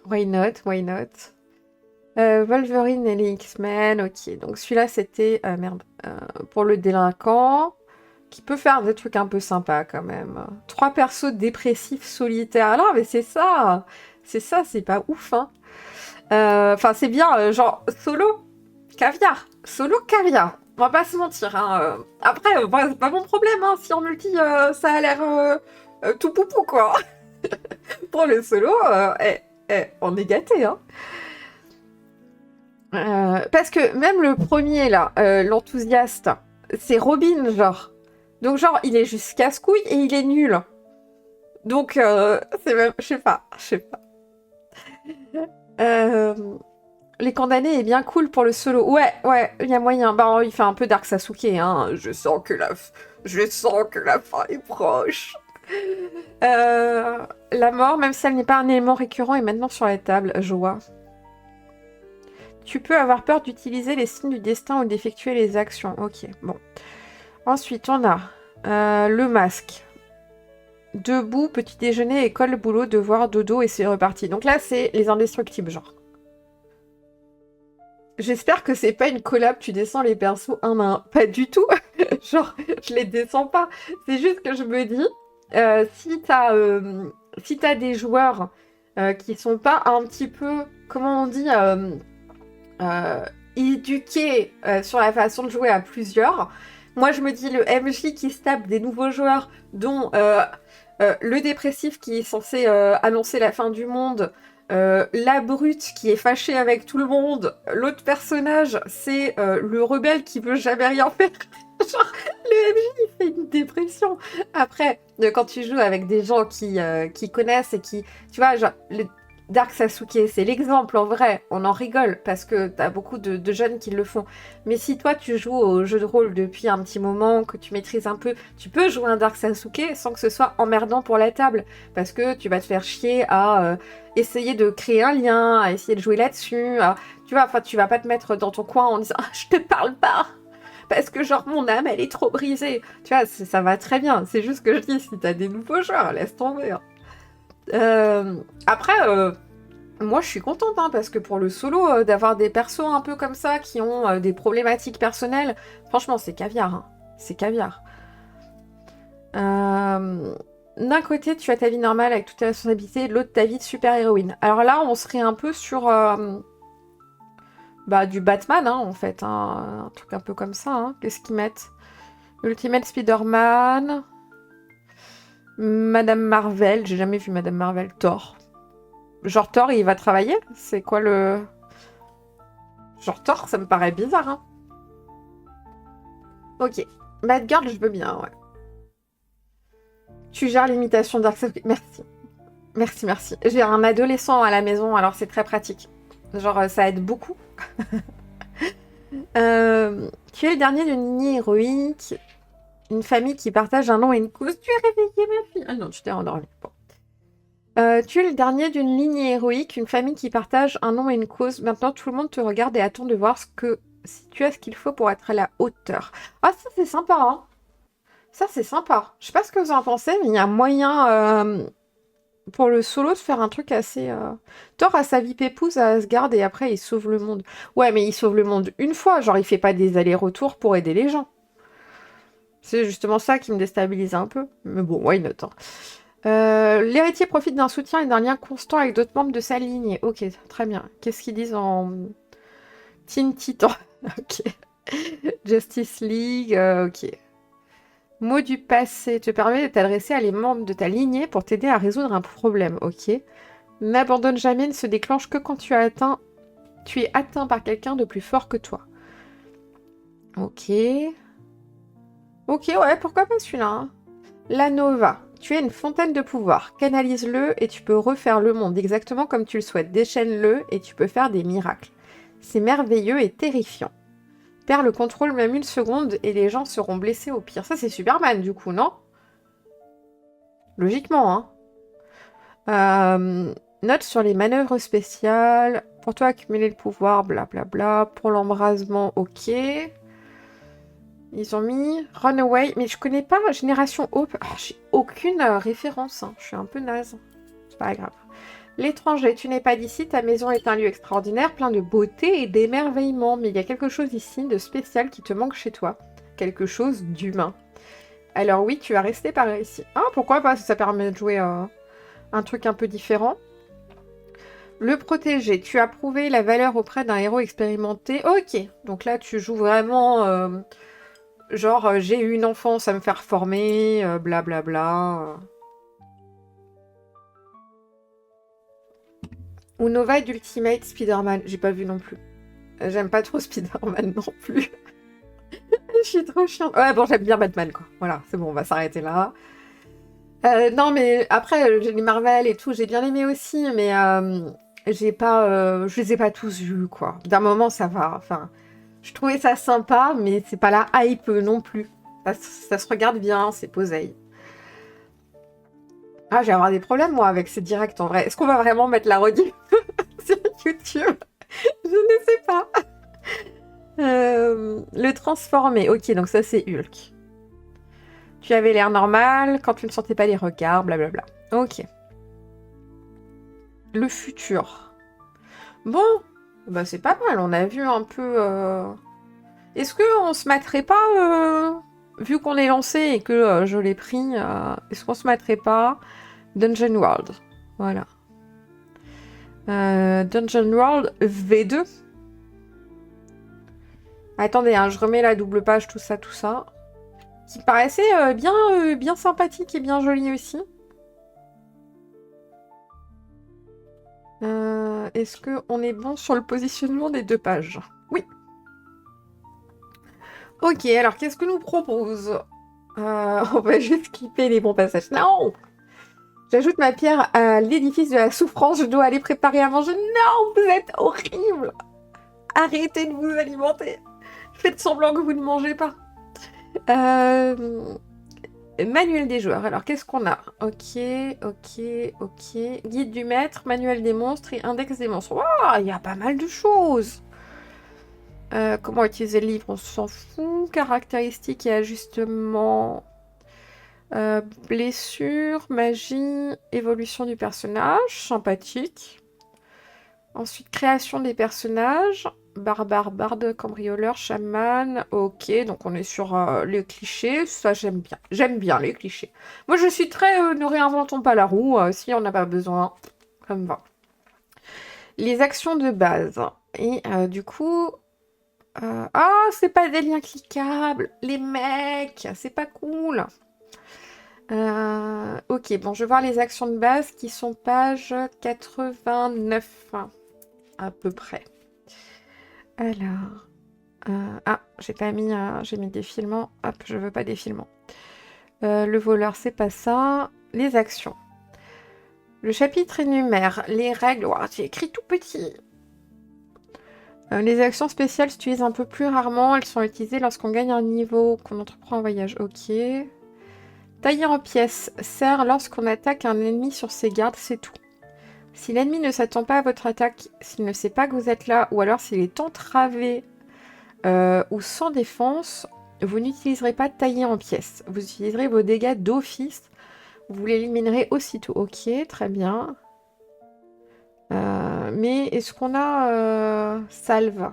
Why not, why not. Wolverine et les X-Men, ok. Donc celui-là, c'était pour le délinquant, qui peut faire des trucs un peu sympas quand même. 3 persos dépressifs solitaires. Non, mais c'est ça, c'est pas ouf, hein. Enfin, c'est bien, genre solo caviar, On va pas se mentir, hein. Après, c'est pas mon problème, hein. Si en multi, ça a l'air tout poupou, quoi. Pour le solo, on est gâté, hein. Parce que même le premier, là, l'enthousiaste, c'est Robin, genre. Donc, genre, il est juste casse-couille et il est nul. Donc, c'est même... Je sais pas. Les condamnés est bien cool pour le solo. Ouais, il y a moyen. Bah, il fait un peu Dark Sasuke, hein. Je sens que la fin est proche. La mort, même si elle n'est pas un élément récurrent, est maintenant sur la table. Joie. Tu peux avoir peur d'utiliser les signes du destin ou d'effectuer les actions. Ok, bon. Ensuite, on a le masque. Debout, petit déjeuner, école, boulot, devoir, dodo, et c'est reparti. Donc là, c'est les indestructibles, genre. J'espère que c'est pas une collab, tu descends les persos un à un. Pas du tout. Genre, je les descends pas. C'est juste que je me dis, si t'as des joueurs qui sont pas un petit peu, comment on dit, éduqués sur la façon de jouer à plusieurs. Moi, je me dis le MJ qui se tape des nouveaux joueurs, dont le dépressif qui est censé annoncer la fin du monde, la brute qui est fâchée avec tout le monde, l'autre personnage, c'est le rebelle qui veut jamais rien faire. Genre, le MJ, il fait une dépression. Après, quand tu joues avec des gens qui connaissent et qui... Tu vois, genre... Dark Sasuke, c'est l'exemple en vrai, on en rigole parce que t'as beaucoup de jeunes qui le font. Mais si toi tu joues au jeu de rôle depuis un petit moment, que tu maîtrises un peu, tu peux jouer un Dark Sasuke sans que ce soit emmerdant pour la table. Parce que tu vas te faire chier à essayer de créer un lien, à essayer de jouer là-dessus. Tu vois, enfin, tu vas pas te mettre dans ton coin en disant « Je te parle pas !» Parce que genre mon âme elle est trop brisée. Tu vois, ça va très bien. C'est juste que je dis, si t'as des nouveaux joueurs, laisse tomber. Après, moi je suis contente hein, parce que pour le solo, d'avoir des persos un peu comme ça qui ont des problématiques personnelles, franchement c'est caviar. Hein. C'est caviar. D'un côté, tu as ta vie normale avec toutes tes responsabilités, de l'autre ta vie de super-héroïne. Alors là, on serait un peu sur du Batman hein, en fait. Hein, un truc un peu comme ça. Hein. Qu'est-ce qu'ils mettent? Ultimate Spider-Man. Madame Marvel, j'ai jamais vu Madame Marvel. Thor. Genre Thor, il va travailler? C'est quoi le... Genre Thor, ça me paraît bizarre, hein. Ok. Bad Girl, je veux bien, ouais. Tu gères l'imitation Dark Sasuke. Merci. Merci. J'ai un adolescent à la maison, alors c'est très pratique. Genre, ça aide beaucoup. Tu es le dernier d'une lignée héroïque. Une famille qui partage un nom et une cause. Tu es réveillée, ma fille. Ah non, tu t'es endormie. Bon. Tu es le dernier d'une lignée héroïque, une famille qui partage un nom et une cause. Maintenant, tout le monde te regarde et attend de voir si tu as ce qu'il faut pour être à la hauteur. Ah, ça, c'est sympa, hein. Ça, c'est sympa. Je sais pas ce que vous en pensez, mais il y a moyen, pour le solo, de faire un truc assez... Thor a sa vie pépouze à Asgard et après, il sauve le monde. Ouais, mais il sauve le monde une fois. Genre, il fait pas des allers-retours pour aider les gens. C'est justement ça qui me déstabilise un peu. Mais bon, why not, hein. L'héritier profite d'un soutien et d'un lien constant avec d'autres membres de sa lignée. Ok, très bien. Qu'est-ce qu'ils disent en Teen Titan? Ok. Justice League, ok. Mot du passé te permet de t'adresser à les membres de ta lignée pour t'aider à résoudre un problème. Ok. N'abandonne jamais ne se déclenche que quand tu es atteint par quelqu'un de plus fort que toi. Ok. Ok, ouais, pourquoi pas celui-là, hein. La Nova. Tu es une fontaine de pouvoir. Canalise-le et tu peux refaire le monde exactement comme tu le souhaites. Déchaîne-le et tu peux faire des miracles. C'est merveilleux et terrifiant. Perds le contrôle même une seconde et les gens seront blessés au pire. Ça, c'est Superman, du coup, non? Logiquement, hein. Note sur les manœuvres spéciales. Pour toi, accumuler le pouvoir, blablabla. Pour l'embrasement, ok. Ils ont mis Runaway, mais je connais pas Génération Hope. Ah, j'ai aucune référence, hein. Je suis un peu naze. C'est pas grave. L'étranger, tu n'es pas d'ici, ta maison est un lieu extraordinaire, plein de beauté et d'émerveillement, mais il y a quelque chose ici de spécial qui te manque chez toi. Quelque chose d'humain. Alors oui, tu vas rester par ici. Ah, pourquoi pas, ça permet de jouer un truc un peu différent. Le protégé, tu as prouvé la valeur auprès d'un héros expérimenté. Ok, donc là tu joues vraiment... genre, j'ai eu une enfance à me faire former, blablabla. Ou Nova d'Ultimate Spider-Man. J'ai pas vu non plus. J'aime pas trop Spider-Man non plus. Je suis trop chiante. Ouais, bon, j'aime bien Batman, quoi. Voilà, c'est bon, on va s'arrêter là. Non, mais après, j'ai les Marvel et tout, j'ai bien aimé aussi, mais j'ai pas... je les ai pas tous vus, quoi. D'un moment, ça va. Enfin, je trouvais ça sympa, mais c'est pas la hype non plus. Ça se regarde bien, c'est posé. Ah, j'ai avoir des problèmes, moi, avec ces directs, en vrai. Est-ce qu'on va vraiment mettre la rediff sur YouTube? Je ne sais pas. Le transformer. Ok, donc ça, c'est Hulk. Tu avais l'air normal quand tu ne sentais pas les regards, blablabla. Ok. Le futur. Bon, bah c'est pas mal. On a vu un peu... Est-ce qu'on se mettrait pas... Vu qu'on est lancé et que je l'ai pris, est-ce qu'on se mettrait pas Dungeon World? Voilà. Dungeon World V2. Attendez, hein, je remets la double page, tout ça, tout ça. Qui paraissait bien sympathique et bien joli aussi. Est-ce qu'on est bon sur le positionnement des deux pages? Oui. Ok, alors qu'est-ce que nous propose? On va juste skipper les bons passages. Non! J'ajoute ma pierre à l'édifice de la souffrance, je dois aller préparer à manger. Non, vous êtes horrible! Arrêtez de vous alimenter. Faites semblant que vous ne mangez pas. Manuel des joueurs. Alors, qu'est-ce qu'on a? Ok. Guide du maître, manuel des monstres et index des monstres. Waouh, il y a pas mal de choses. Comment utiliser le livre? On s'en fout. Caractéristiques et ajustements. Blessure, magie, évolution du personnage. Sympathique. Ensuite, création des personnages. Barbare, barde, cambrioleur, chaman. Ok, donc on est sur les clichés. Ça, j'aime bien. J'aime bien les clichés. Moi, je suis très ne réinventons pas la roue. Si on n'a pas besoin, ça me va. Les actions de base. Et du coup... Ah, c'est pas des liens cliquables. Les mecs, c'est pas cool. Ok, bon, je vais voir les actions de base qui sont page 89 à peu près. Alors, ah, j'ai pas mis, j'ai mis défilement. Hop, je veux pas défilement. Le voleur, c'est pas ça. Les actions. Le chapitre énumère les règles. Wow, j'ai écrit tout petit. Les actions spéciales s'utilisent un peu plus rarement. Elles sont utilisées lorsqu'on gagne un niveau, qu'on entreprend un voyage. Ok. Tailler en pièces sert lorsqu'on attaque un ennemi sur ses gardes, c'est tout. Si l'ennemi ne s'attend pas à votre attaque, s'il ne sait pas que vous êtes là, ou alors s'il est entravé ou sans défense, vous n'utiliserez pas tailler en pièces. Vous utiliserez vos dégâts d'office. Vous l'éliminerez aussitôt. Ok, très bien. Mais est-ce qu'on a salve?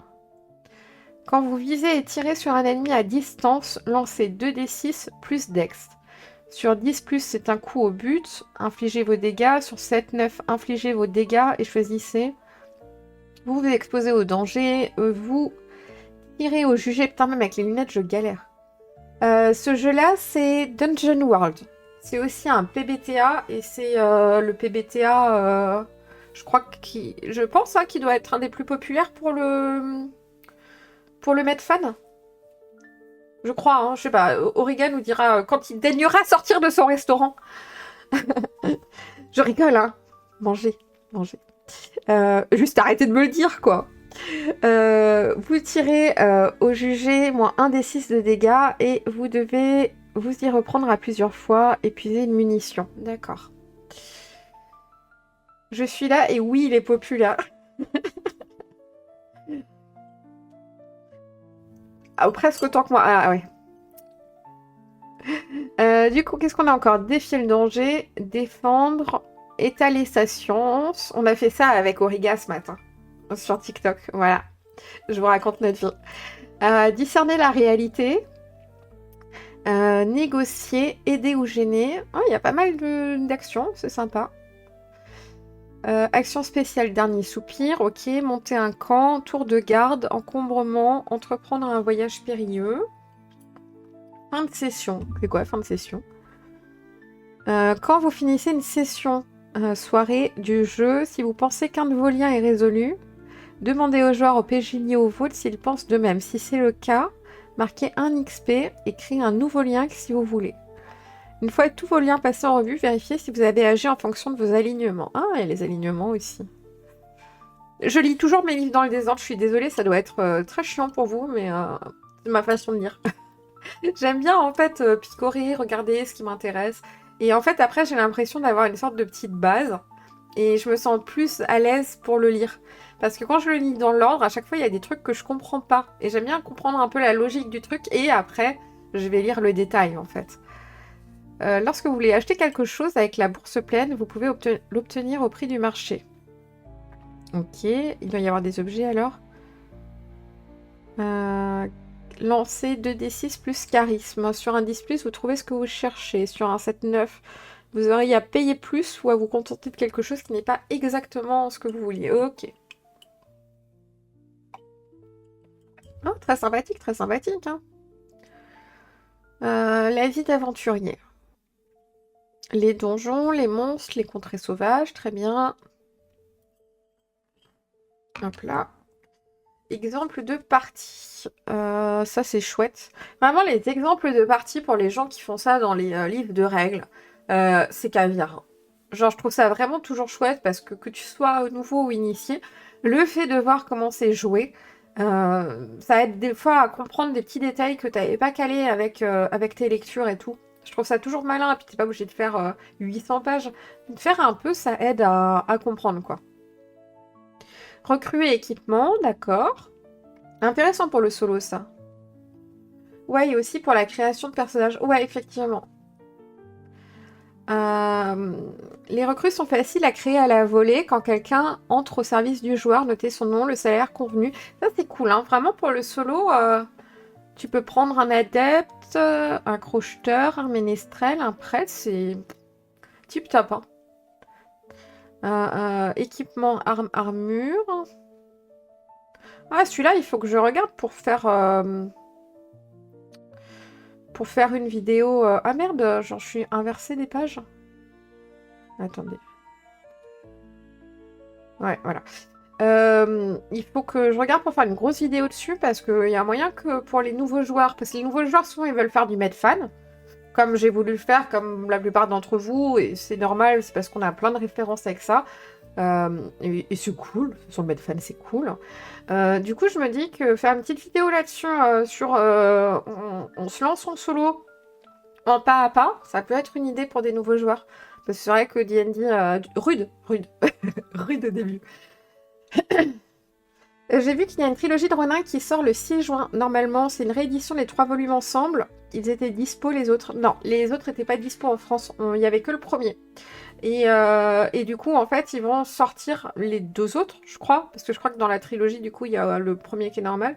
Quand vous visez et tirez sur un ennemi à distance, lancez 2d6 plus dex. Sur 10+, c'est un coup au but. Infligez vos dégâts. Sur 7-9, infligez vos dégâts et choisissez. Vous vous exposez au danger. Vous tirez au jugé. Putain, même avec les lunettes, je galère. Ce jeu-là, c'est Dungeon World. C'est aussi un PBTA. Et c'est le PBTA... je pense qu'il doit être un des plus populaires pour le mettre fan. Je crois, hein, je sais pas. Auriga nous dira quand il daignera sortir de son restaurant. Je rigole, hein. Mangez. Juste arrêtez de me le dire, quoi. Vous tirez au jugé moins 1 des 6 de dégâts et vous devez vous y reprendre à plusieurs fois, épuiser une munition. D'accord. Je suis là et oui, il est populaire. Ah, presque autant que moi. Ah ouais. Du coup, qu'est-ce qu'on a encore? Défier le danger, défendre, étaler sa science. On a fait ça avec Auriga ce matin sur TikTok. Voilà, je vous raconte notre vie. Discerner la réalité, négocier, aider ou gêner. Oh, il y a pas mal d'actions, c'est sympa. Action spéciale, dernier soupir. Ok, monter un camp, tour de garde, encombrement, entreprendre un voyage périlleux. Fin de session. C'est quoi, fin de session? Quand vous finissez une session soirée du jeu, si vous pensez qu'un de vos liens est résolu, demandez aux joueurs, au PJ lié au vôtre s'ils pensent de même. Si c'est le cas, marquez un XP et créez un nouveau lien si vous voulez. Une fois tous vos liens passés en revue, vérifiez si vous avez agi en fonction de vos alignements. Ah, et les alignements aussi. Je lis toujours mes livres dans le désordre, je suis désolée, ça doit être très chiant pour vous, mais c'est ma façon de lire. J'aime bien en fait picorer, regarder ce qui m'intéresse. Et en fait après j'ai l'impression d'avoir une sorte de petite base. Et je me sens plus à l'aise pour le lire. Parce que quand je le lis dans l'ordre, à chaque fois il y a des trucs que je comprends pas. Et j'aime bien comprendre un peu la logique du truc. Et après je vais lire le détail en fait. Lorsque vous voulez acheter quelque chose avec la bourse pleine, vous pouvez l'obtenir au prix du marché. Ok, il doit y avoir des objets alors. Lancer 2d6 plus charisme. Sur un 10+, vous trouvez ce que vous cherchez. Sur un 7-9, vous auriez à payer plus ou à vous contenter de quelque chose qui n'est pas exactement ce que vous vouliez. Ok. Oh, très sympathique, très sympathique. Hein. La vie d'aventurier. Les donjons, les monstres, les contrées sauvages, très bien. Hop là. Exemple de partie. Ça, c'est chouette. Vraiment, les exemples de partie pour les gens qui font ça dans les livres de règles, c'est caviar. Genre, je trouve ça vraiment toujours chouette parce que tu sois nouveau ou initié, le fait de voir comment c'est joué, ça aide des fois à comprendre des petits détails que tu n'avais pas calés avec tes lectures et tout. Je trouve ça toujours malin, et puis t'es pas obligé de faire 800 pages. De faire un peu, ça aide à comprendre, quoi. Recrue et équipement, d'accord. Intéressant pour le solo, ça. Ouais, et aussi pour la création de personnages. Ouais, effectivement. Les recrues sont faciles à créer à la volée quand quelqu'un entre au service du joueur. Notez son nom, le salaire convenu. Ça, c'est cool, hein. Vraiment, pour le solo, tu peux prendre un adepte, un crocheteur, un ménestrel, un prêtre. C'est tip top, hein. Équipement, armure. Ah, celui-là, il faut que je regarde pour faire une vidéo. Ah merde, genre je suis inversée des pages. Attendez. Ouais, voilà. Il faut que je regarde pour faire une grosse vidéo dessus parce qu'il y a moyen que pour les nouveaux joueurs, parce que les nouveaux joueurs souvent ils veulent faire du Medfan, comme j'ai voulu le faire, comme la plupart d'entre vous, et c'est normal, c'est parce qu'on a plein de références avec ça. Et c'est cool, sur le Medfan c'est cool. Du coup je me dis que faire une petite vidéo là-dessus sur on se lance en solo en pas à pas, ça peut être une idée pour des nouveaux joueurs. Parce que c'est vrai que D&D rude rude au début. J'ai vu qu'il y a une trilogie de Ronin qui sort le 6 juin. Normalement, c'est une réédition des 3 volumes ensemble. Ils étaient dispo, les autres. Non, les autres n'étaient pas dispo en France. Il n'y avait que le premier. Et du coup, en fait, ils vont sortir les 2 autres, je crois. Parce que je crois que dans la trilogie, du coup, il y a le premier qui est normal.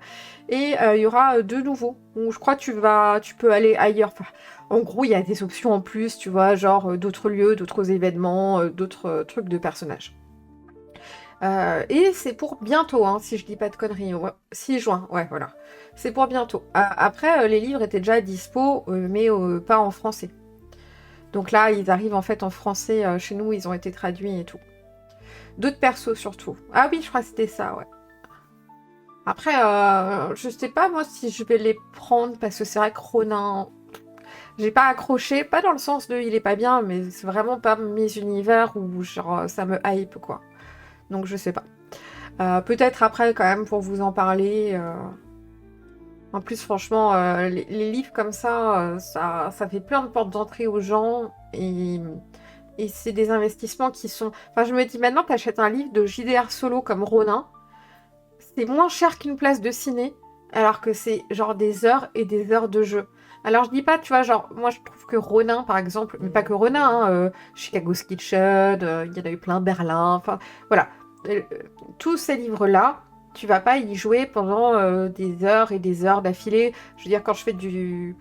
Et il y aura 2 nouveaux. Donc, je crois que tu peux aller ailleurs. Enfin, en gros, il y a des options en plus, tu vois, genre d'autres lieux, d'autres événements, d'autres trucs de personnages. Et c'est pour bientôt, hein, si je dis pas de conneries. Ouais, 6 juin, ouais, voilà. C'est pour bientôt. Après, les livres étaient déjà dispo, mais pas en français. Donc là, ils arrivent en fait en français chez nous, ils ont été traduits et tout. D'autres persos surtout. Ah oui, je crois que c'était ça, ouais. Après, je sais pas moi si je vais les prendre parce que c'est vrai que Ronin, j'ai pas accroché, pas dans le sens de il est pas bien, mais c'est vraiment pas mes univers où genre ça me hype quoi. Donc je sais pas. Peut-être après quand même pour vous en parler. En plus franchement, les livres comme ça fait plein de portes d'entrée aux gens et c'est des investissements qui sont... Enfin je me dis maintenant t'achètes un livre de JDR Solo comme Ronin, c'est moins cher qu'une place de ciné, alors que c'est genre des heures et des heures de jeu. Alors je dis pas, tu vois, genre, moi je trouve que Ronin par exemple, mais pas que Ronin, hein, Chicago's Kitchen, il y en a eu plein, Berlin, enfin voilà. Euh, Tous ces livres-là, tu vas pas y jouer pendant des heures et des heures d'affilée. Je veux dire, quand je fais du...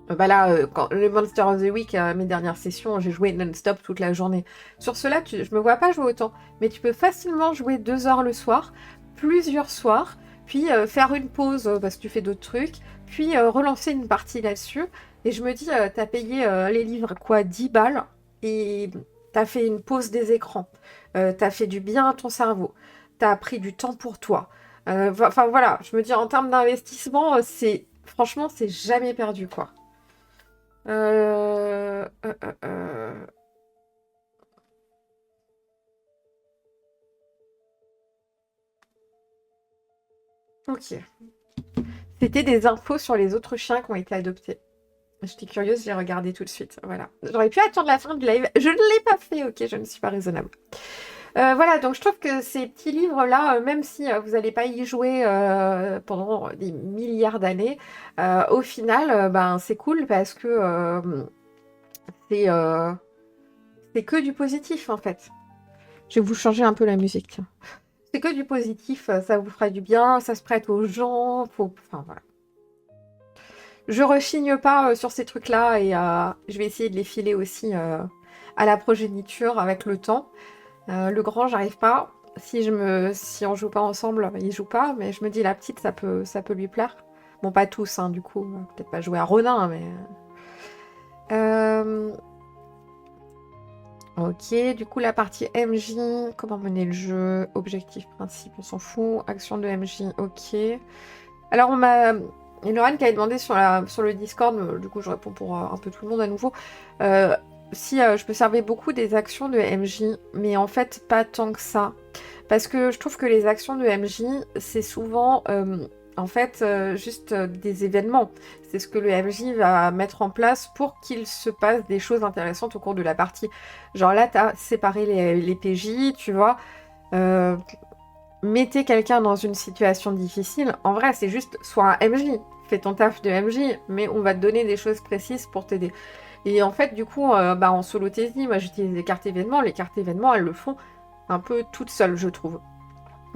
bah là, quand le Monster of the Week, mes dernières sessions, j'ai joué non-stop toute la journée. Sur cela, je me vois pas jouer autant. Mais tu peux facilement jouer 2 heures le soir, plusieurs soirs, puis faire une pause parce que tu fais d'autres trucs, puis relancer une partie là-dessus. Et je me dis, t'as payé les livres quoi, 10 balles, et t'as fait une pause des écrans. T'as fait du bien à ton cerveau. T'as pris du temps pour toi. Enfin voilà, je me dis en termes d'investissement, c'est franchement, c'est jamais perdu quoi. Euh, euh, euh, euh. Ok. C'était des infos sur les autres chiens qui ont été adoptés. J'étais curieuse, j'ai regardé tout de suite. Voilà. J'aurais pu attendre la fin du live. Je ne l'ai pas fait, ok, je ne suis pas raisonnable. Voilà, donc je trouve que ces petits livres-là, même si vous n'allez pas y jouer pendant des milliards d'années, au final, ben, c'est cool parce que c'est c'est que du positif en fait. Je vais vous changer un peu la musique, tiens. C'est que du positif, ça vous fera du bien, ça se prête aux gens, enfin voilà. Je rechigne pas sur ces trucs-là et je vais essayer de les filer aussi à la progéniture avec le temps. Le grand, j'arrive pas. Si on joue pas ensemble, il joue pas, mais je me dis la petite, ça peut lui plaire. Bon, pas tous, hein, du coup, peut-être pas jouer à Ronin, mais. Euh, Ok, du coup, la partie MJ, comment mener le jeu, objectif, principe, on s'en fout, action de MJ, ok. Alors, il y a Laurent qui avait demandé sur le Discord, mais du coup, je réponds pour un peu tout le monde à nouveau, si je me servais beaucoup des actions de MJ, mais en fait, pas tant que ça. Parce que je trouve que les actions de MJ, c'est souvent, en fait, juste des événements. C'est ce que le MJ va mettre en place pour qu'il se passe des choses intéressantes au cours de la partie. Genre là, t'as séparé les PJ, tu vois. Euh, Mettez quelqu'un dans une situation difficile. En vrai, c'est juste soit un MJ. Fais ton taf de MJ, mais on va te donner des choses précises pour t'aider. Et en fait, du coup, bah, en solo TSD, moi j'utilise les cartes événements. Les cartes événements, elles le font un peu toutes seules, je trouve.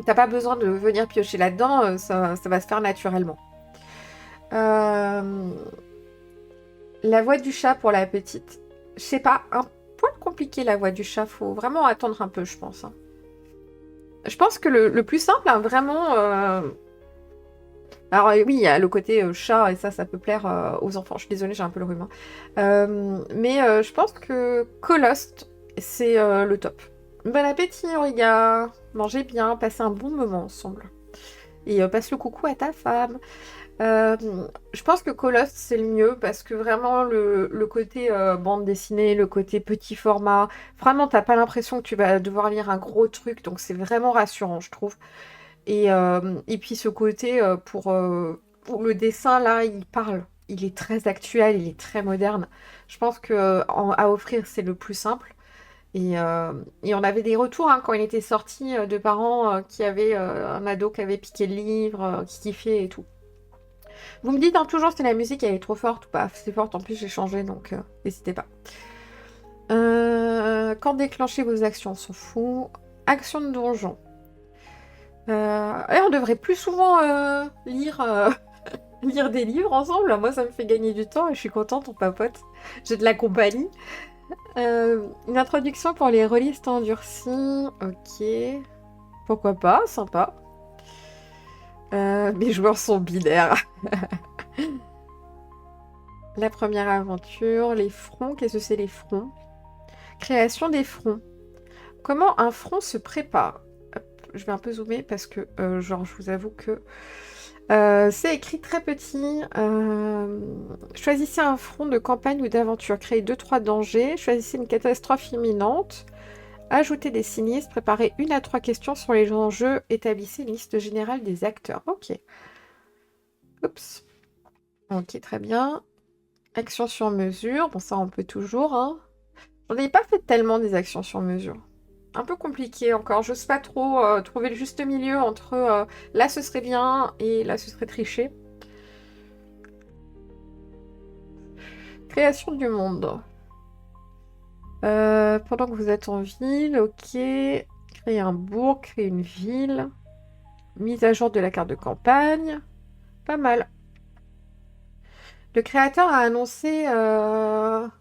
T'as pas besoin de venir piocher là-dedans, ça va se faire naturellement. Euh, La voix du chat pour la petite. Je sais pas, un poil compliqué la voix du chat, faut vraiment attendre un peu, je pense, hein. Je pense que le plus simple, hein, vraiment. Alors oui, il y a le côté chat, et ça peut plaire aux enfants. Je suis désolée, j'ai un peu le rhume, hein. Mais je pense que Colost, c'est le top. Bon appétit, Auriga. Mangez bien, passez un bon moment ensemble. Et passe le coucou à ta femme. Euh, je pense que Colosse, c'est le mieux parce que vraiment, le côté bande dessinée, le côté petit format, vraiment, t'as pas l'impression que tu vas devoir lire un gros truc, donc c'est vraiment rassurant, je trouve. Et puis ce côté, pour le dessin, là, il parle. Il est très actuel, il est très moderne. Je pense que à offrir, c'est le plus simple. Et on avait des retours hein, quand il était sorti de parents qui avaient un ado qui avait piqué le livre, qui kiffait et tout. Vous me dites hein, toujours si la musique elle est trop forte ou pas. C'est forte, en plus j'ai changé, donc n'hésitez pas. Quand déclenchez vos actions, on s'en fout. Action de donjon. On devrait plus souvent lire, lire des livres ensemble. Moi, ça me fait gagner du temps et je suis contente, on papote. J'ai de la compagnie. Une introduction pour les rôlistes endurcis. Ok. Pourquoi pas, sympa. Mes joueurs sont binaires. La première aventure, les fronts. Qu'est-ce que c'est les fronts? Création des fronts. Comment un front se prépare? Hop, je vais un peu zoomer parce que, genre, je vous avoue que c'est écrit très petit. Choisissez un front de campagne ou d'aventure. Créez 2-3 dangers. Choisissez une catastrophe imminente. Ajoutez des sinistres. Préparez 1 à 3 questions sur les enjeux. Établissez une liste générale des acteurs. Ok. Oups. Ok, très bien. Action sur mesure. Bon, ça, on peut toujours. Hein. J'en ai pas fait tellement des actions sur mesure. Un peu compliqué encore. Je sais pas trop trouver le juste milieu entre là, ce serait bien et là, ce serait triché. Création du monde. Pendant que vous êtes en ville, ok. Créer un bourg, créer une ville. Mise à jour de la carte de campagne. Pas mal. Le créateur a annoncé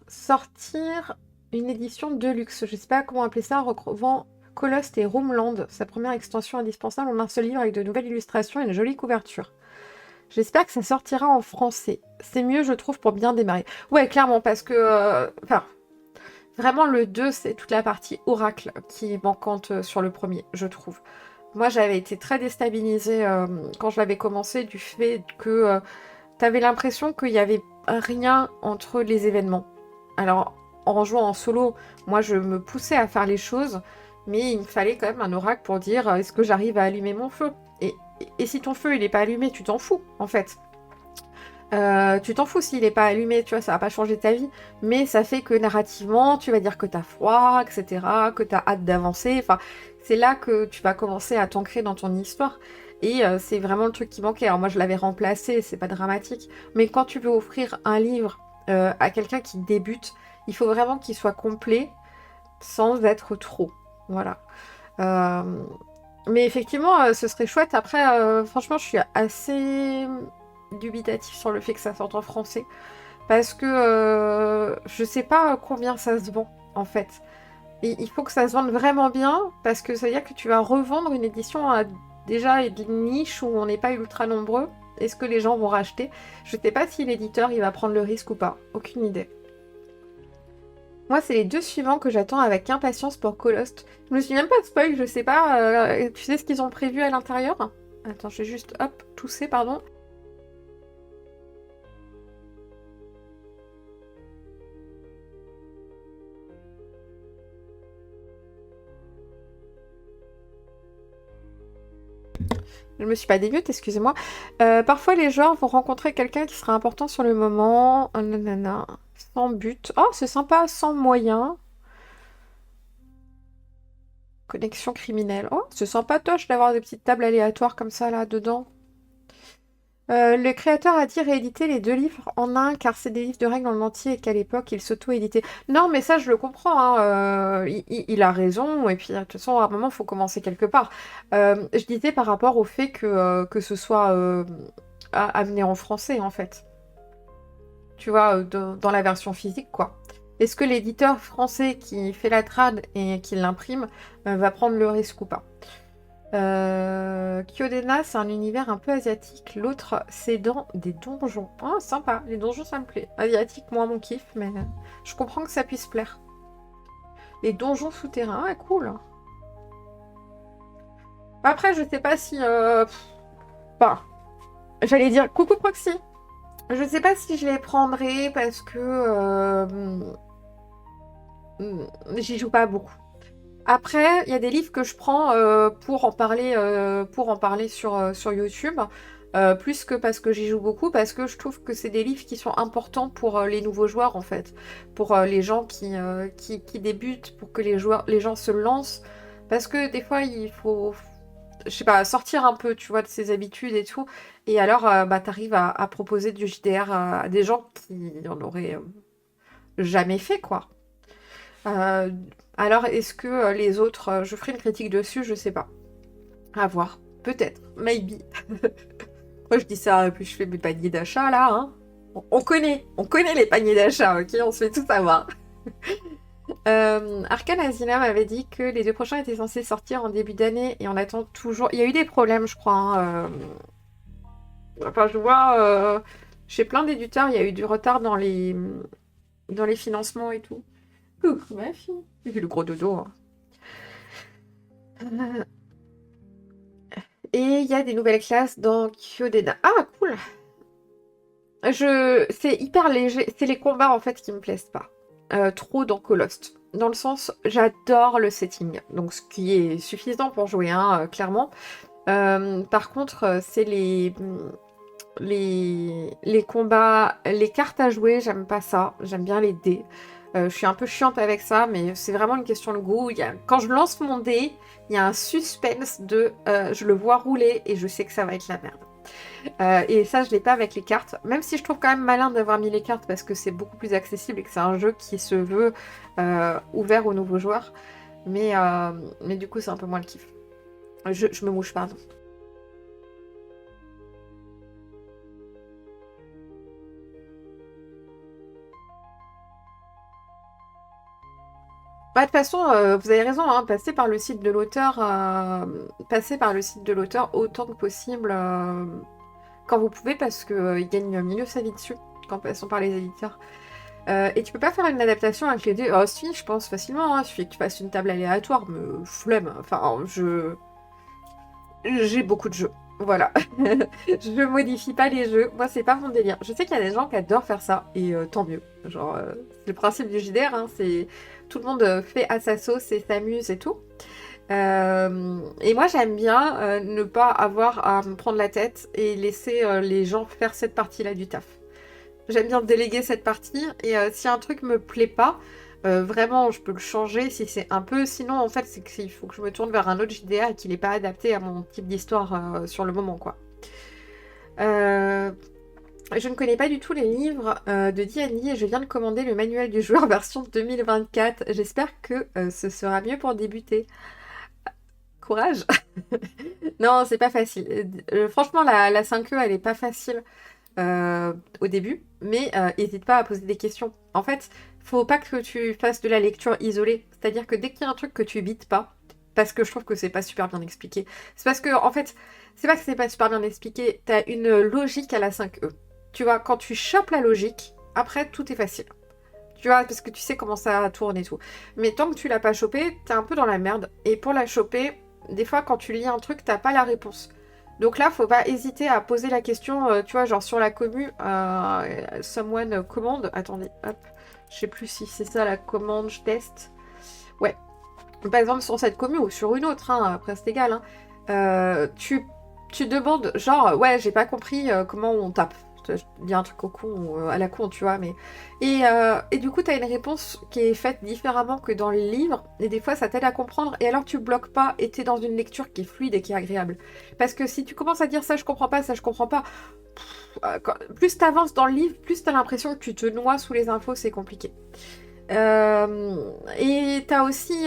sortir une édition de luxe. Je sais pas comment appeler ça, recouvrant Colost et Roomland, sa première extension indispensable en un seul livre avec de nouvelles illustrations et une jolie couverture. J'espère que ça sortira en français. C'est mieux, je trouve, pour bien démarrer. Ouais, clairement, parce que... Enfin, vraiment, le 2, c'est toute la partie oracle qui est manquante sur le premier, je trouve. Moi, j'avais été très déstabilisée quand je l'avais commencé du fait que t'avais l'impression qu'il n'y avait rien entre les événements. Alors, en jouant en solo, moi, je me poussais à faire les choses, mais il me fallait quand même un oracle pour dire est-ce que j'arrive à allumer mon feu? Et si ton feu, il n'est pas allumé, tu t'en fous, en fait. Tu t'en fous s'il n'est pas allumé, tu vois, ça va pas changer ta vie, mais ça fait que narrativement, tu vas dire que t'as froid, etc., que t'as hâte d'avancer, enfin, c'est là que tu vas commencer à t'ancrer dans ton histoire, et c'est vraiment le truc qui manquait. Alors moi, je l'avais remplacé, c'est pas dramatique, mais quand tu veux offrir un livre à quelqu'un qui débute, il faut vraiment qu'il soit complet, sans être trop, voilà. Euh, Mais effectivement, ce serait chouette. Après, franchement, je suis assez dubitatif sur le fait que ça sorte en français. Parce que je sais pas combien ça se vend, en fait. Et il faut que ça se vende vraiment bien, parce que ça veut dire que tu vas revendre une édition à déjà une niche où on n'est pas ultra nombreux. Est-ce que les gens vont racheter? Je sais pas si l'éditeur il va prendre le risque ou pas. Aucune idée. Moi, c'est les 2 suivants que j'attends avec impatience pour Colost. Je me suis même pas spoil, je sais pas. Tu sais ce qu'ils ont prévu à l'intérieur? Attends, je vais juste, hop, tousser, pardon. Je me suis pas démute, excusez-moi. Parfois, les joueurs vont rencontrer quelqu'un qui sera important sur le moment. Oh, nanana. Sans but. Oh, c'est sympa, sans moyen. Connexion criminelle. Oh, c'est sympatoche d'avoir des petites tables aléatoires comme ça, là, dedans. Le créateur a dit rééditer les 2 livres en un, car c'est des livres de règles en entier et qu'à l'époque, il s'auto-éditait. Non, mais ça, je le comprends, hein, il a raison, et puis, de toute façon, à un moment, il faut commencer quelque part. Je disais par rapport au fait que ce soit amené en français, en fait. Tu vois, dans la version physique, quoi. Est-ce que l'éditeur français qui fait la trad et qui l'imprime va prendre le risque ou pas? Kyodena, c'est un univers un peu asiatique. L'autre, c'est dans des donjons. Ah, sympa. Les donjons, ça me plaît. Asiatique, moi, mon kiff, mais je comprends que ça puisse plaire. Les donjons souterrains, ah, cool. Après, je sais pas si... Enfin, j'allais dire coucou Proxy. Je sais pas si je les prendrai parce que... j'y joue pas beaucoup. Après, il y a des livres que je prends pour en parler sur YouTube. plus que parce que j'y joue beaucoup, parce que je trouve que c'est des livres qui sont importants pour les nouveaux joueurs en fait, pour les gens qui débutent, pour que les gens se lancent, parce que des fois il faut, je sais pas, sortir un peu, tu vois, de ses habitudes et tout, et alors bah, t'arrives à proposer du JDR à des gens qui en auraient jamais fait quoi. Euh, alors est-ce que les autres, je ferai une critique dessus, je sais pas, à voir, peut-être, maybe. Moi, je dis ça, puis je fais mes paniers d'achat, là, hein. On connaît les paniers d'achat, ok? On se fait tout savoir. Arcane Asylum avait dit que les deux prochains étaient censés sortir en début d'année et on attend toujours. Il y a eu des problèmes, je crois, hein. Enfin, je vois, chez plein d'éditeurs, il y a eu du retard dans les financements et tout. Coucou, ma fille. J'ai vu le gros dodo, hein. Et il y a des nouvelles classes dans Kyodena. Ah, cool! C'est hyper léger. C'est les combats en fait qui me plaisent pas. Trop dans Colost. Dans le sens, j'adore le setting. Donc ce qui est suffisant pour jouer, hein, clairement. Par contre, c'est les combats, les cartes à jouer, j'aime pas ça. J'aime bien les dés. Je suis un peu chiante avec ça, mais c'est vraiment une question de goût. Quand je lance mon dé, il y a un suspense de je le vois rouler et je sais que ça va être la merde. Et ça, je l'ai pas avec les cartes. Même si je trouve quand même malin d'avoir mis les cartes parce que c'est beaucoup plus accessible et que c'est un jeu qui se veut ouvert aux nouveaux joueurs. Mais du coup, c'est un peu moins le kiff. Je me mouche, pardon. Bah, de toute façon, vous avez raison, hein, passez par le site de l'auteur, autant que possible quand vous pouvez, parce qu'il gagne mieux sa vie dessus quand passant par les éditeurs. Et tu peux pas faire une adaptation avec les dés. Oh, si, je pense facilement, hein, il suffit que tu fasses une table aléatoire, mais flemme. Enfin, j'ai beaucoup de jeux. Voilà. Je modifie pas les jeux. Moi, c'est pas mon délire. Je sais qu'il y a des gens qui adorent faire ça, et tant mieux. Genre, c'est le principe du JDR, hein, c'est tout le monde fait à sa sauce et s'amuse et tout. Et moi, j'aime bien ne pas avoir à me prendre la tête et laisser les gens faire cette partie-là du taf. J'aime bien déléguer cette partie, et si un truc me plaît pas, vraiment, je peux le changer si c'est un peu. Sinon, en fait, c'est qu'il faut que je me tourne vers un autre JDR et qu'il n'est pas adapté à mon type d'histoire sur le moment, quoi. Je ne connais pas du tout les livres de D&D et je viens de commander le manuel du joueur version 2024. J'espère que ce sera mieux pour débuter. Courage! Non, c'est pas facile. Franchement, la 5e, elle est pas facile au début, mais n'hésite pas à poser des questions. En fait, faut pas que tu fasses de la lecture isolée. C'est-à-dire que dès qu'il y a un truc que tu bites pas, parce que je trouve que c'est pas super bien expliqué, c'est parce que, en fait, c'est pas que c'est pas super bien expliqué, t'as une logique à la 5e. Tu vois, quand tu chopes la logique, après, tout est facile. Tu vois, parce que tu sais comment ça tourne et tout. Mais tant que tu l'as pas chopé, t'es un peu dans la merde. Et pour la choper, des fois, quand tu lis un truc, t'as pas la réponse. Donc là, faut pas hésiter à poser la question, tu vois, genre sur la commu, someone commande. Attendez, hop, je sais plus si c'est ça la commande, je teste. Ouais. Par exemple, sur cette commu ou sur une autre, hein, après c'est égal, hein, tu demandes, genre, ouais, j'ai pas compris comment on tape. Je dis un truc au con, à la con, tu vois, mais... Et du coup, t'as une réponse qui est faite différemment que dans le livre, et des fois, ça t'aide à comprendre, et alors tu bloques pas, et t'es dans une lecture qui est fluide et qui est agréable. Parce que si tu commences à dire ça, je comprends pas, plus t'avances dans le livre, plus t'as l'impression que tu te noies sous les infos, c'est compliqué. Et t'as aussi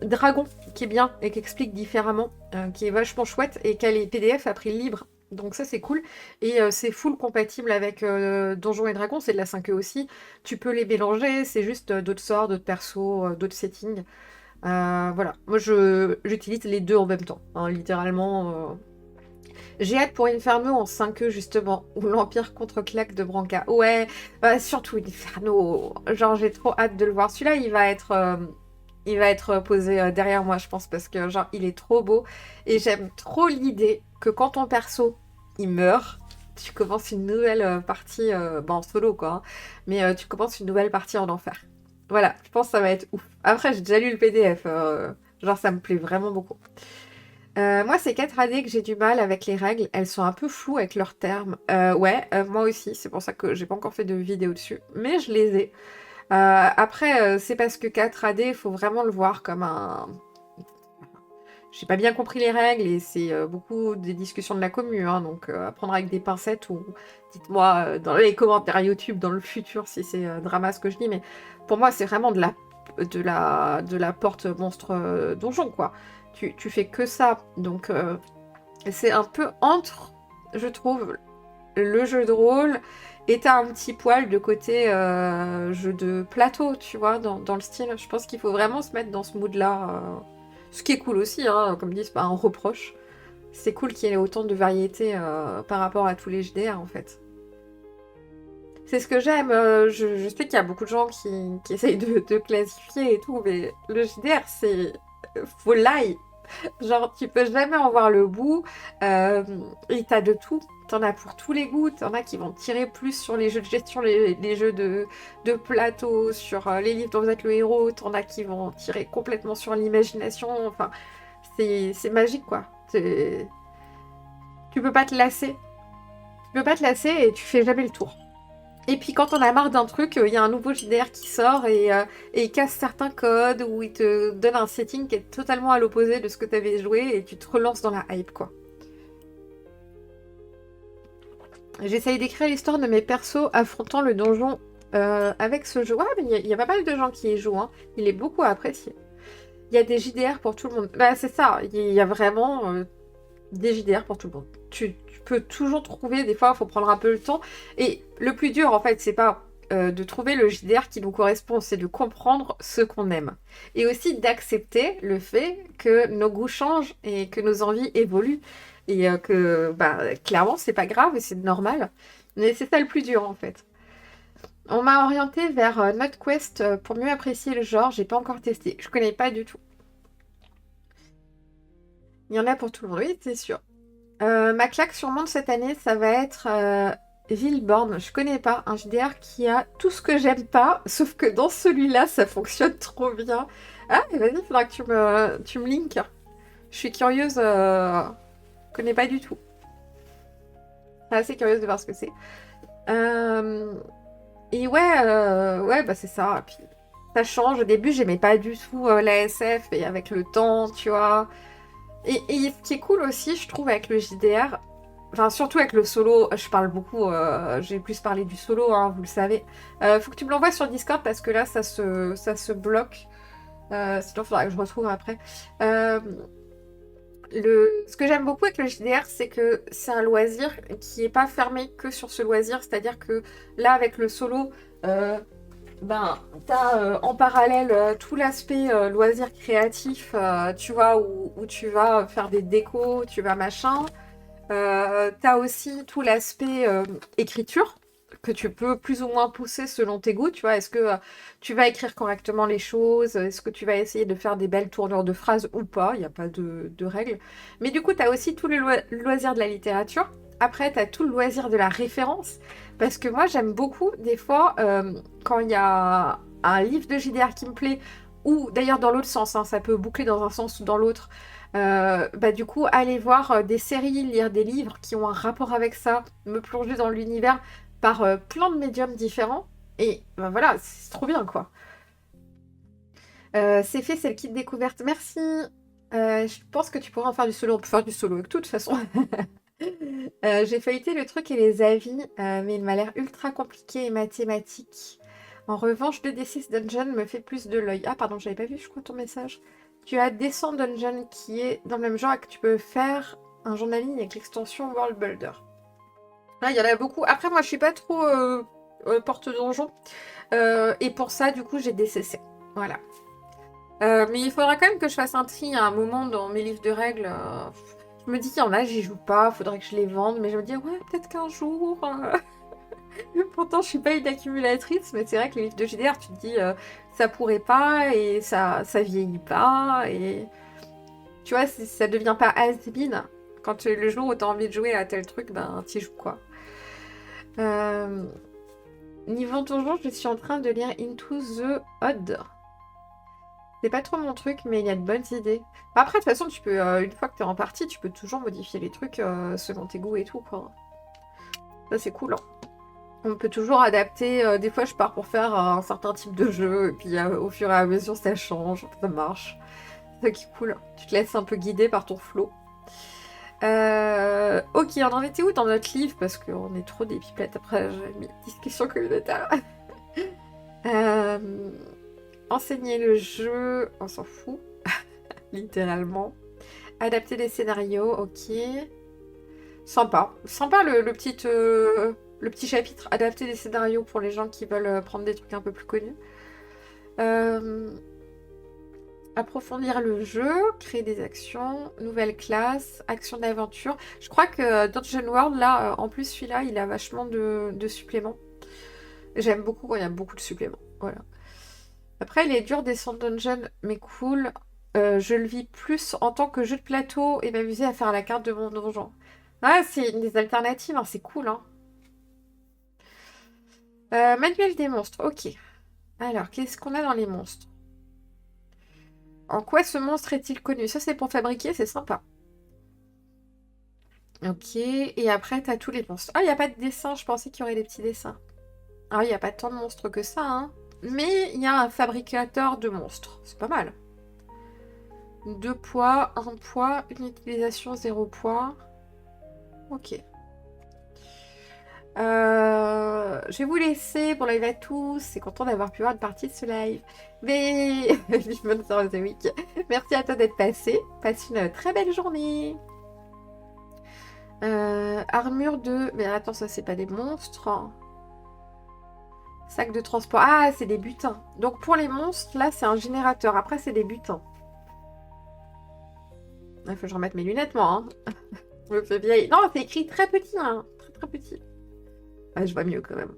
Dragon, qui est bien, et qui explique différemment, qui est vachement chouette, et qui a les PDF à prix libre. Donc ça c'est cool, et c'est full compatible avec Donjons et Dragons, c'est de la 5e aussi. Tu peux les mélanger, c'est juste d'autres sorts, d'autres persos, d'autres settings. Voilà, moi j'utilise les deux en même temps, hein, littéralement. J'ai hâte pour Inferno en 5e justement, ou l'Empire contre-claque de Branca. Ouais, surtout Inferno, genre j'ai trop hâte de le voir. Celui-là il va être posé derrière moi je pense, parce que genre il est trop beau, et j'aime trop l'idée que quand ton perso il meurt, tu commences une nouvelle partie, en solo quoi, hein, mais tu commences une nouvelle partie en enfer. Voilà, je pense que ça va être ouf. Après j'ai déjà lu le PDF, genre ça me plaît vraiment beaucoup. Moi, c'est 4AD que j'ai du mal avec les règles. Elles sont un peu floues avec leurs termes. Ouais, moi aussi. C'est pour ça que j'ai pas encore fait de vidéo dessus. Mais je les ai. Après, c'est parce que 4AD, il faut vraiment le voir comme un... J'ai pas bien compris les règles et c'est beaucoup des discussions de la commu, hein, donc à prendre avec des pincettes ou dites-moi dans les commentaires YouTube dans le futur si c'est drama ce que je dis, mais pour moi c'est vraiment de la porte monstre donjon quoi. Tu fais que ça, donc c'est un peu entre, je trouve, le jeu de rôle et t'as un petit poil de côté jeu de plateau, tu vois, dans le style. Je pense qu'il faut vraiment se mettre dans ce mood-là. Ce qui est cool aussi, hein, comme dit, c'est pas un reproche. C'est cool qu'il y ait autant de variété par rapport à tous les JDR en fait. C'est ce que j'aime. Je sais qu'il y a beaucoup de gens qui essayent de classifier et tout, mais le JDR, c'est. Faut l'ail. Genre, tu peux jamais en voir le bout. Et t'as de tout. T'en as pour tous les goûts. T'en as qui vont tirer plus sur les jeux de gestion, les jeux de plateau, sur les livres dont vous êtes le héros. T'en as qui vont tirer complètement sur l'imagination. Enfin, c'est magique, quoi. Tu peux pas te lasser. Tu peux pas te lasser et tu fais jamais le tour. Et puis quand on a marre d'un truc, il y a un nouveau JDR qui sort et il casse certains codes ou il te donne un setting qui est totalement à l'opposé de ce que tu avais joué et tu te relances dans la hype quoi. J'essaye d'écrire l'histoire de mes persos affrontant le donjon avec ce jeu. Ouais, mais il y a pas mal de gens qui y jouent, hein. Il est beaucoup apprécié. Il y a des JDR pour tout le monde. Bah c'est ça, il y a vraiment des JDR pour tout le monde. Tu peux toujours trouver, des fois il faut prendre un peu le temps. Et le plus dur en fait, c'est pas de trouver le JDR qui nous correspond, c'est de comprendre ce qu'on aime. Et aussi d'accepter le fait que nos goûts changent et que nos envies évoluent. Et que bah, clairement c'est pas grave et c'est normal. Mais c'est ça le plus dur en fait. On m'a orienté vers NotQuest pour mieux apprécier le genre, j'ai pas encore testé. Je connais pas du tout. Il y en a pour tout le monde, oui, c'est sûr. Ma claque sur monde cette année, ça va être Villeborn. Je connais pas un JDR qui a tout ce que j'aime pas, sauf que dans celui-là, ça fonctionne trop bien. Ah, vas-y, faudra que tu me links. Je suis curieuse, je connais pas du tout. Assez curieuse de voir ce que c'est. Et ouais, bah c'est ça. Puis, ça change. Au début, j'aimais pas du tout la SF et avec le temps, tu vois. Et ce qui est cool aussi, je trouve, avec le JDR, enfin surtout avec le solo, je parle beaucoup, j'ai plus parlé du solo, hein, vous le savez. Faut que tu me l'envoies sur Discord parce que là, ça se bloque. Sinon, il faudra que je retrouve après. Ce que j'aime beaucoup avec le JDR, c'est que c'est un loisir qui n'est pas fermé que sur ce loisir. C'est-à-dire que là, avec le solo, ben, t'as en parallèle tout l'aspect loisir créatif, tu vois, où tu vas faire des décos, tu vas machin. T'as aussi tout l'aspect écriture que tu peux plus ou moins pousser selon tes goûts, tu vois. Est-ce que tu vas écrire correctement les choses? Est-ce que tu vas essayer de faire des belles tournures de phrases ou pas? Il n'y a pas de règles. Mais du coup, t'as aussi tout le loisir de la littérature. Après, t'as tout le loisir de la référence. Parce que moi, j'aime beaucoup, des fois, quand il y a un livre de JDR qui me plaît, ou d'ailleurs dans l'autre sens, hein, ça peut boucler dans un sens ou dans l'autre, bah du coup, aller voir des séries, lire des livres qui ont un rapport avec ça, me plonger dans l'univers par plein de médiums différents. Et bah voilà, c'est trop bien, quoi. C'est fait, c'est le kit découverte. Merci. Je pense que tu pourras en faire du solo. On peut faire du solo de toute façon. J'ai feuilleté le truc et les avis, mais il m'a l'air ultra compliqué et mathématique. En revanche, le D6 Dungeon me fait plus de l'œil. Ah pardon, j'avais pas vu, je crois, ton message. Tu as Descent Dungeon qui est dans le même genre et que tu peux faire un journaling avec l'extension World Builder. Là, il y en a beaucoup. Après, moi, je suis pas trop porte-donjon. Et pour ça, du coup, j'ai DCC. Voilà. Mais il faudra quand même que je fasse un tri à un moment dans mes livres de règles. Je me dis qu'il y en a, j'y joue pas, faudrait que je les vende, mais je me dis, ouais, peut-être qu'un jour. Pourtant, je suis pas une accumulatrice, mais c'est vrai que les livres de JDR, tu te dis, ça pourrait pas, et ça vieillit pas, et tu vois, ça devient pas has-been. Quand le jour où t'as envie de jouer à tel truc, ben, t'y joues, quoi. Niveau donjon, je suis en train de lire Into the Odd. C'est pas trop mon truc, mais il y a de bonnes idées. Après, de toute façon, tu peux, une fois que t'es en partie, tu peux toujours modifier les trucs selon tes goûts et tout, quoi. Ça, c'est cool, hein. On peut toujours adapter. Des fois, je pars pour faire un certain type de jeu, et puis au fur et à mesure, ça change, ça marche. C'est ça qui est cool. Tu te laisses un peu guider par ton flow. Ok, on en était où dans notre livre? Parce qu'on est trop des pipelettes. Après, j'ai mis discussion communautaire. Enseigner le jeu, on s'en fout, littéralement. Adapter les scénarios, ok. Sympa. Sympa le petit chapitre. Adapter des scénarios pour les gens qui veulent prendre des trucs un peu plus connus. Approfondir le jeu, créer des actions, nouvelle classe, action d'aventure. Je crois que Dungeon World, là, en plus, celui-là, il a vachement de suppléments. J'aime beaucoup quand il y a beaucoup de suppléments. Voilà. Après, il est dur descendre dungeon, mais cool. Je le vis plus en tant que jeu de plateau et m'amuser à faire la carte de mon donjon. Ah, c'est des alternatives, hein, c'est cool, hein. Manuel des monstres, ok. Alors, qu'est-ce qu'on a dans les monstres? En quoi ce monstre est-il connu? Ça, c'est pour fabriquer, c'est sympa. Ok, et après, t'as tous les monstres. Ah, il n'y a pas de dessin, je pensais qu'il y aurait des petits dessins. Ah, il n'y a pas tant de monstres que ça, hein. Mais il y a un fabricateur de monstres, c'est pas mal. 2 poids, 1 poids, une utilisation 0 poids. Ok. Je vais vous laisser pour live à tous. C'est content d'avoir pu voir une partie de ce live. Mais bonne soirée The Week. Merci à toi d'être passé. Passe une très belle journée. Armure de... Mais attends, ça c'est pas des monstres. Sac de transport. Ah, c'est des butins. Donc pour les monstres, là c'est un générateur. Après c'est des butins. Il faut que je remette mes lunettes moi. Hein. Je me fais vieille. Non, c'est écrit très petit. Hein. Très très petit. Ah, je vois mieux quand même.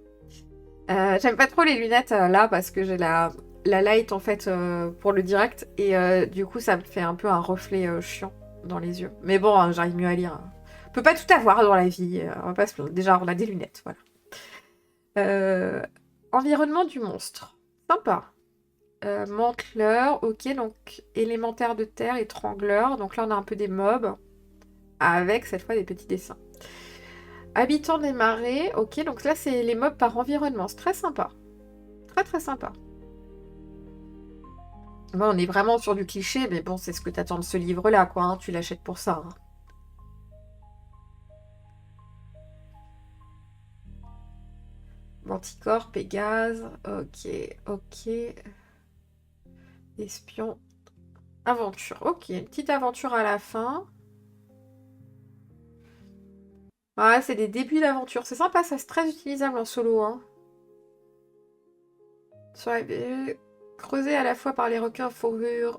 J'aime pas trop les lunettes là parce que j'ai la light en fait pour le direct et du coup ça me fait un peu un reflet chiant dans les yeux. Mais bon, hein, j'arrive mieux à lire. On peut pas tout avoir dans la vie. On va pas se plaindre. Déjà, on a des lunettes, voilà. Environnement du monstre. Sympa. Manteleur, ok, donc élémentaire de terre, étrangleur. Donc là, on a un peu des mobs avec cette fois des petits dessins. Habitants des marais, ok, donc là c'est les mobs par environnement, c'est très sympa. Très très sympa. Bon, on est vraiment sur du cliché, mais bon, c'est ce que t'attends de ce livre-là, quoi, hein, tu l'achètes pour ça. Hein. Manticore, Pégase, ok, ok. Espion, aventure, ok, une petite aventure à la fin. Ouais, c'est des débuts d'aventure, c'est sympa, ça c'est très utilisable en solo, hein. Sur la... creusé à la fois par les requins fourrures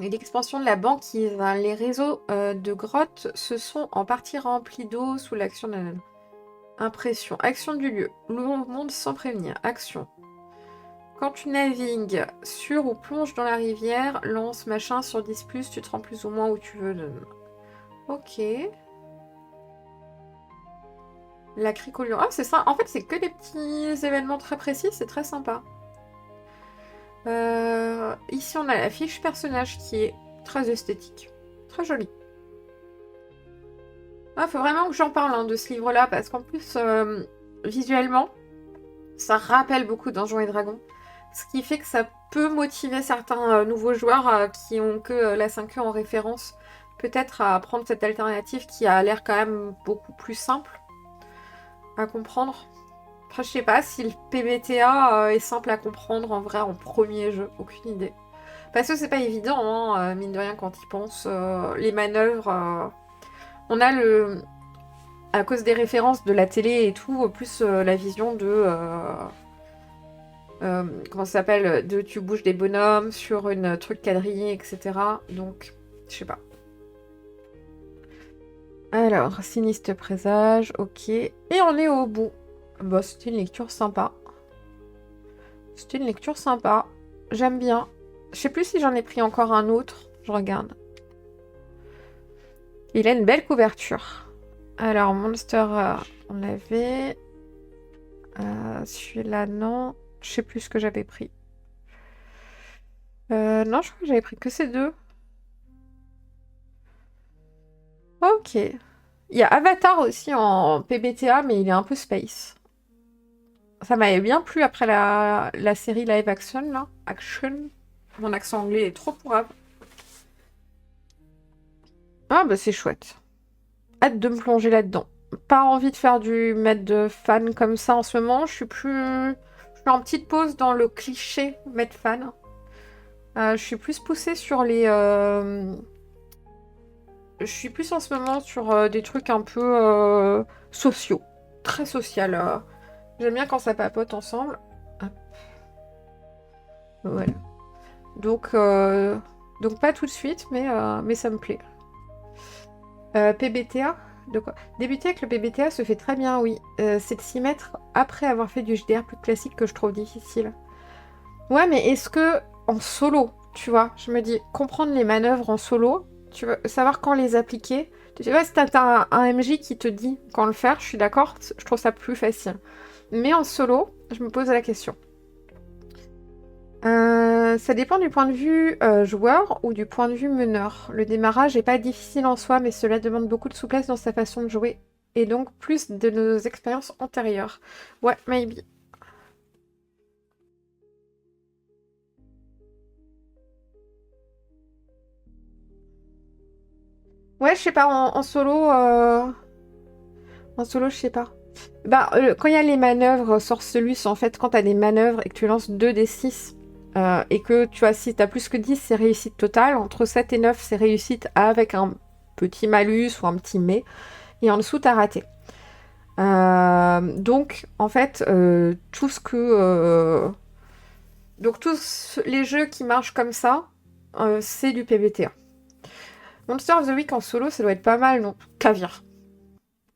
et l'expansion de la banquise. Les réseaux de grottes se sont en partie remplis d'eau sous l'action de... Impression. Action du lieu. Le monde sans prévenir. Action. Quand tu navigues sur ou plonges dans la rivière, lance machin sur 10+, tu te rends plus ou moins où tu veux. Ok. La crique au lion. Ah, c'est ça. En fait, c'est que des petits événements très précis. C'est très sympa. Ici, on a la fiche personnage qui est très esthétique. Très jolie. Ah, faut vraiment que j'en parle hein, de ce livre-là, parce qu'en plus, visuellement, ça rappelle beaucoup Donjons et Dragons. Ce qui fait que ça peut motiver certains nouveaux joueurs qui ont que la 5e en référence, peut-être à prendre cette alternative qui a l'air quand même beaucoup plus simple à comprendre. Après, je sais pas si le PBTA est simple à comprendre en vrai en premier jeu, aucune idée. Parce que c'est pas évident, hein, mine de rien, quand ils pensent. Les manœuvres. On a le. À cause des références de la télé et tout, plus la vision de. Comment ça s'appelle? De tu bouges des bonhommes sur une truc quadrillé, etc. Donc, je sais pas. Alors, sinistre présage, ok. Et on est au bout. Bah, c'était une lecture sympa. C'était une lecture sympa. J'aime bien. Je sais plus si j'en ai pris encore un autre. Je regarde. Il a une belle couverture. Alors, Monster, on l'avait. Celui-là, non. Je sais plus ce que j'avais pris. Non, je crois que j'avais pris que ces deux. Ok. Il y a Avatar aussi en PBTA, mais il est un peu space. Ça m'avait bien plu après la série live action, là. Action. Mon accent anglais est trop pourrave. Ah, bah c'est chouette. Hâte de me plonger là-dedans. Pas envie de faire du maître de fan comme ça en ce moment. Je suis en petite pause dans le cliché maître fan. Je suis plus poussée sur les... Je suis plus en ce moment sur des trucs un peu sociaux. Très social. J'aime bien quand ça papote ensemble. Hop. Voilà. Donc pas tout de suite, mais ça me plaît. PBTA? De quoi? Débuter avec le PBTA se fait très bien, oui. C'est de s'y mettre après avoir fait du JDR plus classique que je trouve difficile. Ouais, mais est-ce que en solo, tu vois, je me dis, comprendre les manœuvres en solo, tu veux savoir quand les appliquer. Tu vois, si t'as un MJ qui te dit quand le faire, je suis d'accord, je trouve ça plus facile. Mais en solo, je me pose la question. Ça dépend du point de vue joueur ou du point de vue meneur. Le démarrage n'est pas difficile en soi, mais cela demande beaucoup de souplesse dans sa façon de jouer, et donc plus de nos expériences antérieures. Ouais, maybe. Ouais, je sais pas, en solo, je sais pas. Bah, quand il y a les manœuvres Sorcelus, en fait, quand t'as des manœuvres et que tu lances 2d6, et que, tu vois, si t'as plus que 10, c'est réussite totale. Entre 7 et 9, c'est réussite avec un petit malus ou un petit mais. Et en dessous, t'as raté. Donc, en fait, tout ce que... Donc, tous les jeux qui marchent comme ça, c'est du PBTA. Monster of the Week en solo, ça doit être pas mal, non? Caviar.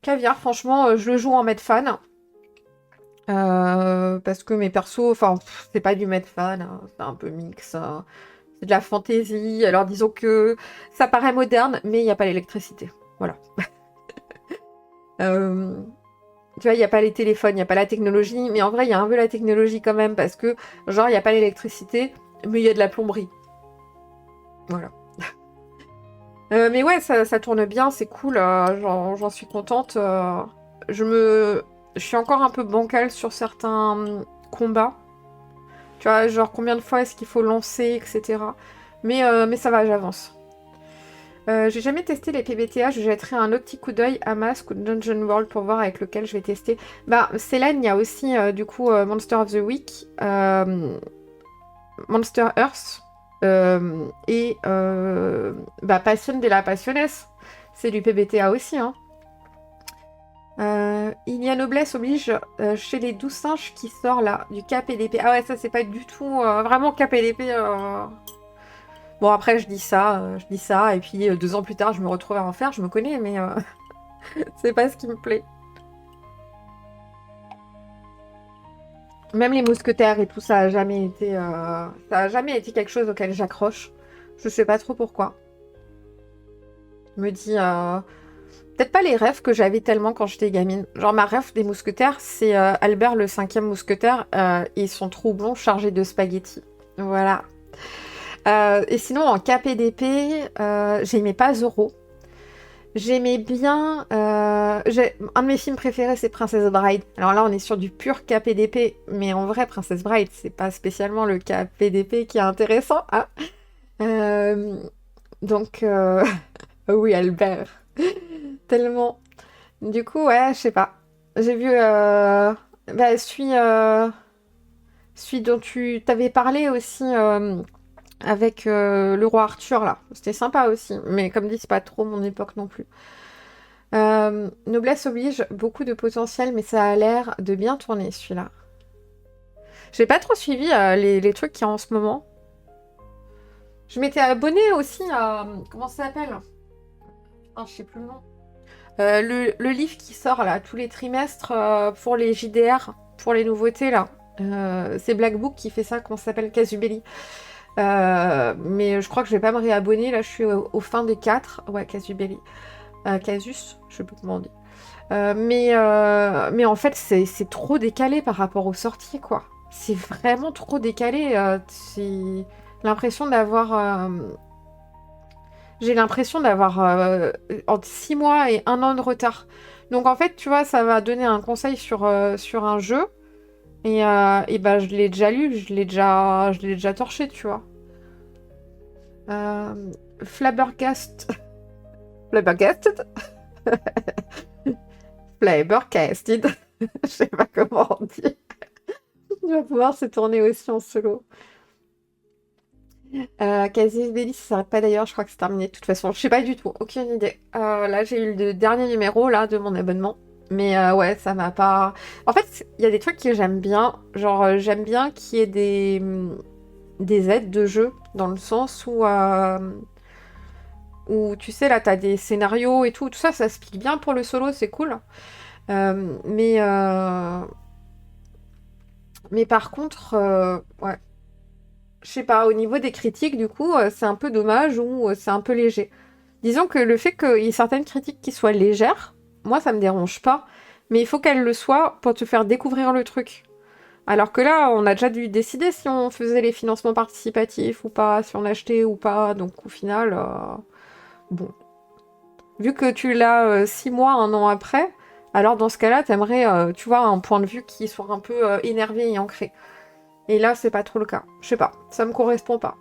Caviar, franchement, je le joue en mode fan. Parce que mes persos, enfin, c'est pas du mode fan, hein, c'est un peu mix. C'est de la fantaisie. Alors, disons que ça paraît moderne, mais il n'y a pas l'électricité. Voilà. Euh, Tu vois, il n'y a pas les téléphones, il n'y a pas la technologie, mais en vrai, il y a un peu la technologie quand même, parce que, genre, il n'y a pas l'électricité, mais il y a de la plomberie. Voilà. Mais ouais, ça tourne bien, c'est cool, j'en suis contente. Je suis encore un peu bancale sur certains combats. Tu vois, genre combien de fois est-ce qu'il faut lancer, etc. Mais ça va, j'avance. J'ai jamais testé les PBTA, je jetterai un autre petit coup d'œil à Mask ou Dungeon World pour voir avec lequel je vais tester. Bah, Célène, il y a aussi du coup Monster of the Week, Monster Earth, et bah, Passion de la Passioness. C'est du PBTA aussi, hein. Il y a noblesse oblige chez les 12 singes qui sort là, du KPDP. Ah ouais, ça c'est pas du tout vraiment KPDP. Bon, après, je dis ça, et puis 2 ans plus tard, je me retrouve à en faire, je me connais, mais c'est pas ce qui me plaît. Même les mousquetaires et tout, ça a jamais été quelque chose auquel j'accroche. Je sais pas trop pourquoi. Je me dis, peut-être pas les rêves que j'avais tellement quand j'étais gamine. Genre, ma rêve des mousquetaires, c'est Albert le 5e mousquetaire, et son troublon chargé de spaghettis. Voilà. Et sinon, en KPDP, j'aimais pas Zorro. J'aimais bien... Un de mes films préférés, c'est Princess Bride. Alors là, on est sur du pur KPDP, mais en vrai, Princess Bride, c'est pas spécialement le KPDP qui est intéressant. Hein. Euh, donc, oui, Albert. Tellement. Du coup, ouais, je sais pas. J'ai vu... Bah, celui dont tu t'avais parlé aussi... avec le roi Arthur, là. C'était sympa aussi. Mais comme dit, c'est pas trop mon époque non plus. Noblesse oblige, beaucoup de potentiel, mais ça a l'air de bien tourner, celui-là. J'ai pas trop suivi les trucs qu'il y a en ce moment. Je m'étais abonnée aussi à... Comment ça s'appelle? Ah, je sais plus le nom. Le livre qui sort, là, tous les trimestres pour les JDR, pour les nouveautés, là. C'est Black Book qui fait ça, comment ça s'appelle? Casubelli. Mais je crois que je vais pas me réabonner. Là, je suis au fin des 4. Ouais, Casubelli. Casus, je sais plus comment on dit. Mais en fait, c'est trop décalé par rapport aux sorties, quoi. C'est vraiment trop décalé. l'impression d'avoir... J'ai l'impression d'avoir entre 6 mois et 1 an de retard. Donc en fait, tu vois, ça va donner un conseil sur un jeu. Et bah, je l'ai déjà lu, je l'ai déjà torché, tu vois. Flabbergast... Flabbergasted? Flabbergasted. Je sais pas comment on dit. Il va pouvoir se tourner aussi en solo. Casus Belli, ça s'arrête pas d'ailleurs, je crois que c'est terminé de toute façon. Je sais pas du tout, aucune idée. Là, j'ai eu le dernier numéro là de mon abonnement. Mais ouais, ça m'a pas... En fait, il y a des trucs que j'aime bien. Genre, j'aime bien qu'il y ait des aides de jeu, dans le sens où tu sais, là, t'as des scénarios et tout ça, ça se pique bien pour le solo, c'est cool. Mais par contre, ouais, je sais pas, au niveau des critiques, du coup, c'est un peu dommage ou c'est un peu léger. Disons que le fait qu'il y ait certaines critiques qui soient légères, moi, ça me dérange pas, mais il faut qu'elles le soient pour te faire découvrir le truc. Alors que là, on a déjà dû décider si on faisait les financements participatifs ou pas, si on achetait ou pas, donc au final, bon. Vu que tu l'as 6 mois, 1 an après, alors dans ce cas-là, t'aimerais, tu vois, un point de vue qui soit un peu énervé et ancré. Et là, c'est pas trop le cas. Je sais pas, ça me correspond pas.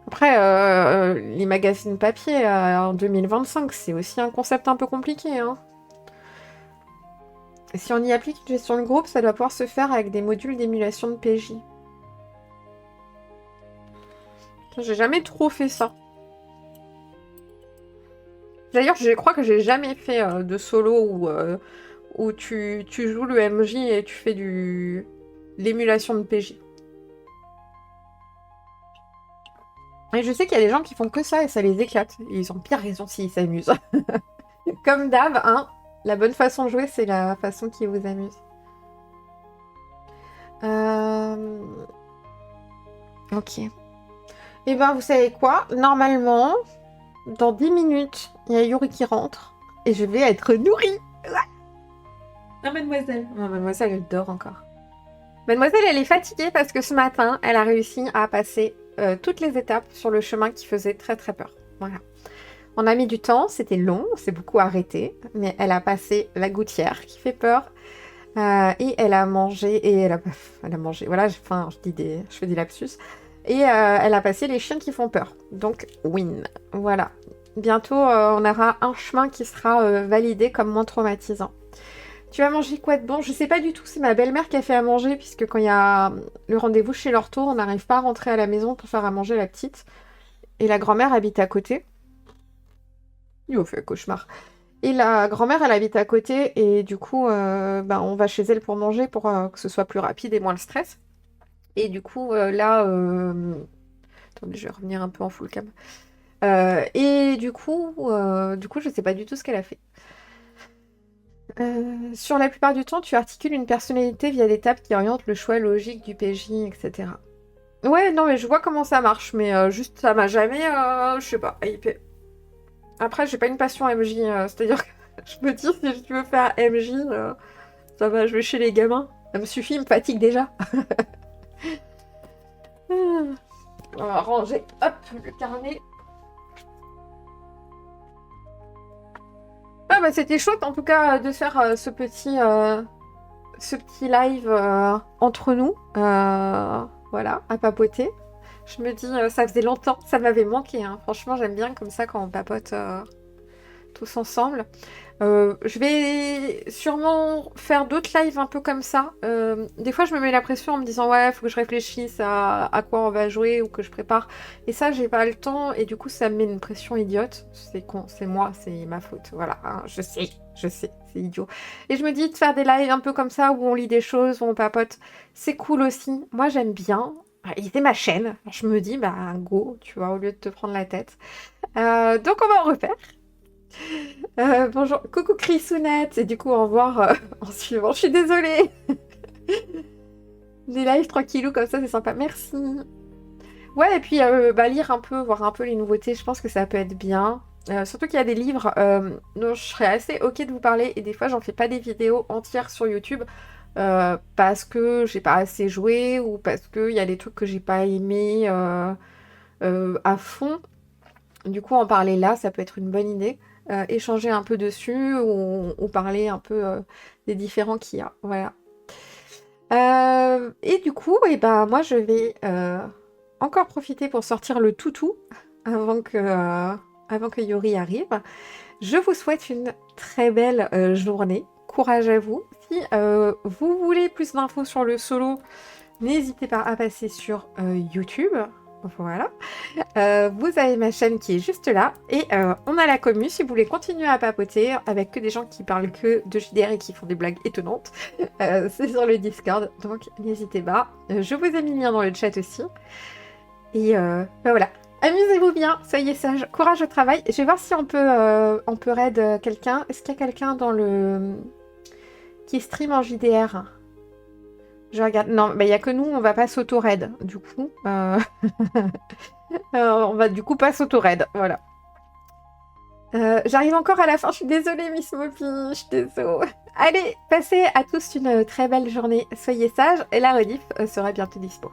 Après, les magazines papier en 2025, c'est aussi un concept un peu compliqué, hein. Si on y applique une gestion de groupe, ça doit pouvoir se faire avec des modules d'émulation de PJ. J'ai jamais trop fait ça. D'ailleurs, je crois que j'ai jamais fait de solo où tu joues le MJ et tu fais l'émulation de PJ. Et je sais qu'il y a des gens qui font que ça et ça les éclate. Et ils ont bien raison s'ils s'amusent. Comme d'hab, hein, la bonne façon de jouer, c'est la façon qui vous amuse. Ok. Et ben, vous savez quoi? Normalement, dans 10 minutes, il y a Yuri qui rentre et je vais être nourrie. Ah, mademoiselle. Non, mademoiselle, elle dort encore. Mademoiselle, elle est fatiguée parce que ce matin, elle a réussi à passer toutes les étapes sur le chemin qui faisait très très peur. Voilà. On a mis du temps, c'était long, on s'est beaucoup arrêté, mais elle a passé la gouttière qui fait peur. Et elle a mangé, elle a mangé, voilà, je fais des lapsus. Et elle a passé les chiens qui font peur. Donc, win. Voilà. Bientôt, on aura un chemin qui sera validé comme moins traumatisant. Tu vas manger quoi de bon? Je sais pas du tout, c'est ma belle-mère qui a fait à manger, puisque quand il y a le rendez-vous chez l'ortho, on n'arrive pas à rentrer à la maison pour faire à manger la petite. Et la grand-mère habite à côté. Il m'a fait un cauchemar. Et la grand-mère, elle habite à côté, et du coup, on va chez elle pour manger, pour que ce soit plus rapide et moins le stress. Et du coup, là... Attendez, je vais revenir un peu en full cam. Et du coup, je sais pas du tout ce qu'elle a fait. Sur la plupart du temps, tu articules une personnalité via des tables qui orientent le choix logique du PJ, etc. Ouais, non, mais je vois comment ça marche, mais juste, ça m'a jamais, je sais pas, hypé. Après, j'ai pas une passion MJ, c'est-à-dire que je me dis, si je veux faire MJ, ça va, je vais chez les gamins. Ça me suffit, il me fatigue déjà. On va ranger, hop, le carnet. Ah bah c'était chouette en tout cas de faire ce petit live entre nous, voilà, à papoter. Je me dis, ça faisait longtemps, ça m'avait manqué, hein. Franchement j'aime bien comme ça quand on papote tous ensemble. Je vais sûrement faire d'autres lives un peu comme ça. Des fois, je me mets la pression en me disant ouais, faut que je réfléchisse à quoi on va jouer ou que je prépare. Et ça, j'ai pas le temps et du coup, ça me met une pression idiote. C'est con, c'est moi, c'est ma faute. Voilà, hein, je sais, c'est idiot. Et je me dis de faire des lives un peu comme ça où on lit des choses, où on papote, c'est cool aussi. Moi, j'aime bien. Et c'est ma chaîne. Je me dis bah go, tu vois, au lieu de te prendre la tête. Donc on va en refaire. Bonjour, coucou Chrisounette, et du coup au revoir en suivant, je suis désolée. Des lives tranquillou comme ça, c'est sympa, merci. Ouais, et puis lire un peu, voir un peu les nouveautés, je pense que ça peut être bien. Surtout qu'il y a des livres dont je serais assez ok de vous parler, et des fois j'en fais pas des vidéos entières sur YouTube, parce que j'ai pas assez joué ou parce qu'il y a des trucs que j'ai pas aimé à fond. Du coup, en parler là, ça peut être une bonne idée. Échanger un peu dessus ou parler un peu des différents qu'il y a. Voilà. Et du coup, eh ben, moi, je vais encore profiter pour sortir le toutou avant que Yuri arrive. Je vous souhaite une très belle journée. Courage à vous. Si vous voulez plus d'infos sur le solo, n'hésitez pas à passer sur YouTube. Voilà. Vous avez ma chaîne qui est juste là. Et on a la commu si vous voulez continuer à papoter avec que des gens qui parlent que de JDR et qui font des blagues étonnantes. C'est sur le Discord. Donc n'hésitez pas. Je vous ai mis le lien dans le chat aussi. Et ben voilà. Amusez-vous bien, soyez sages, courage au travail. Je vais voir si on peut raid quelqu'un. Est-ce qu'il y a quelqu'un dans le qui stream en JDR? Je regarde. Non, il y a que nous, on va pas s'auto-raid. Du coup, on va du coup pas s'auto-raid. Voilà. J'arrive encore à la fin. Je suis désolée, Miss Moppy. Je suis désolée. Allez, passez à tous une très belle journée. Soyez sages et la rediff sera bientôt dispo.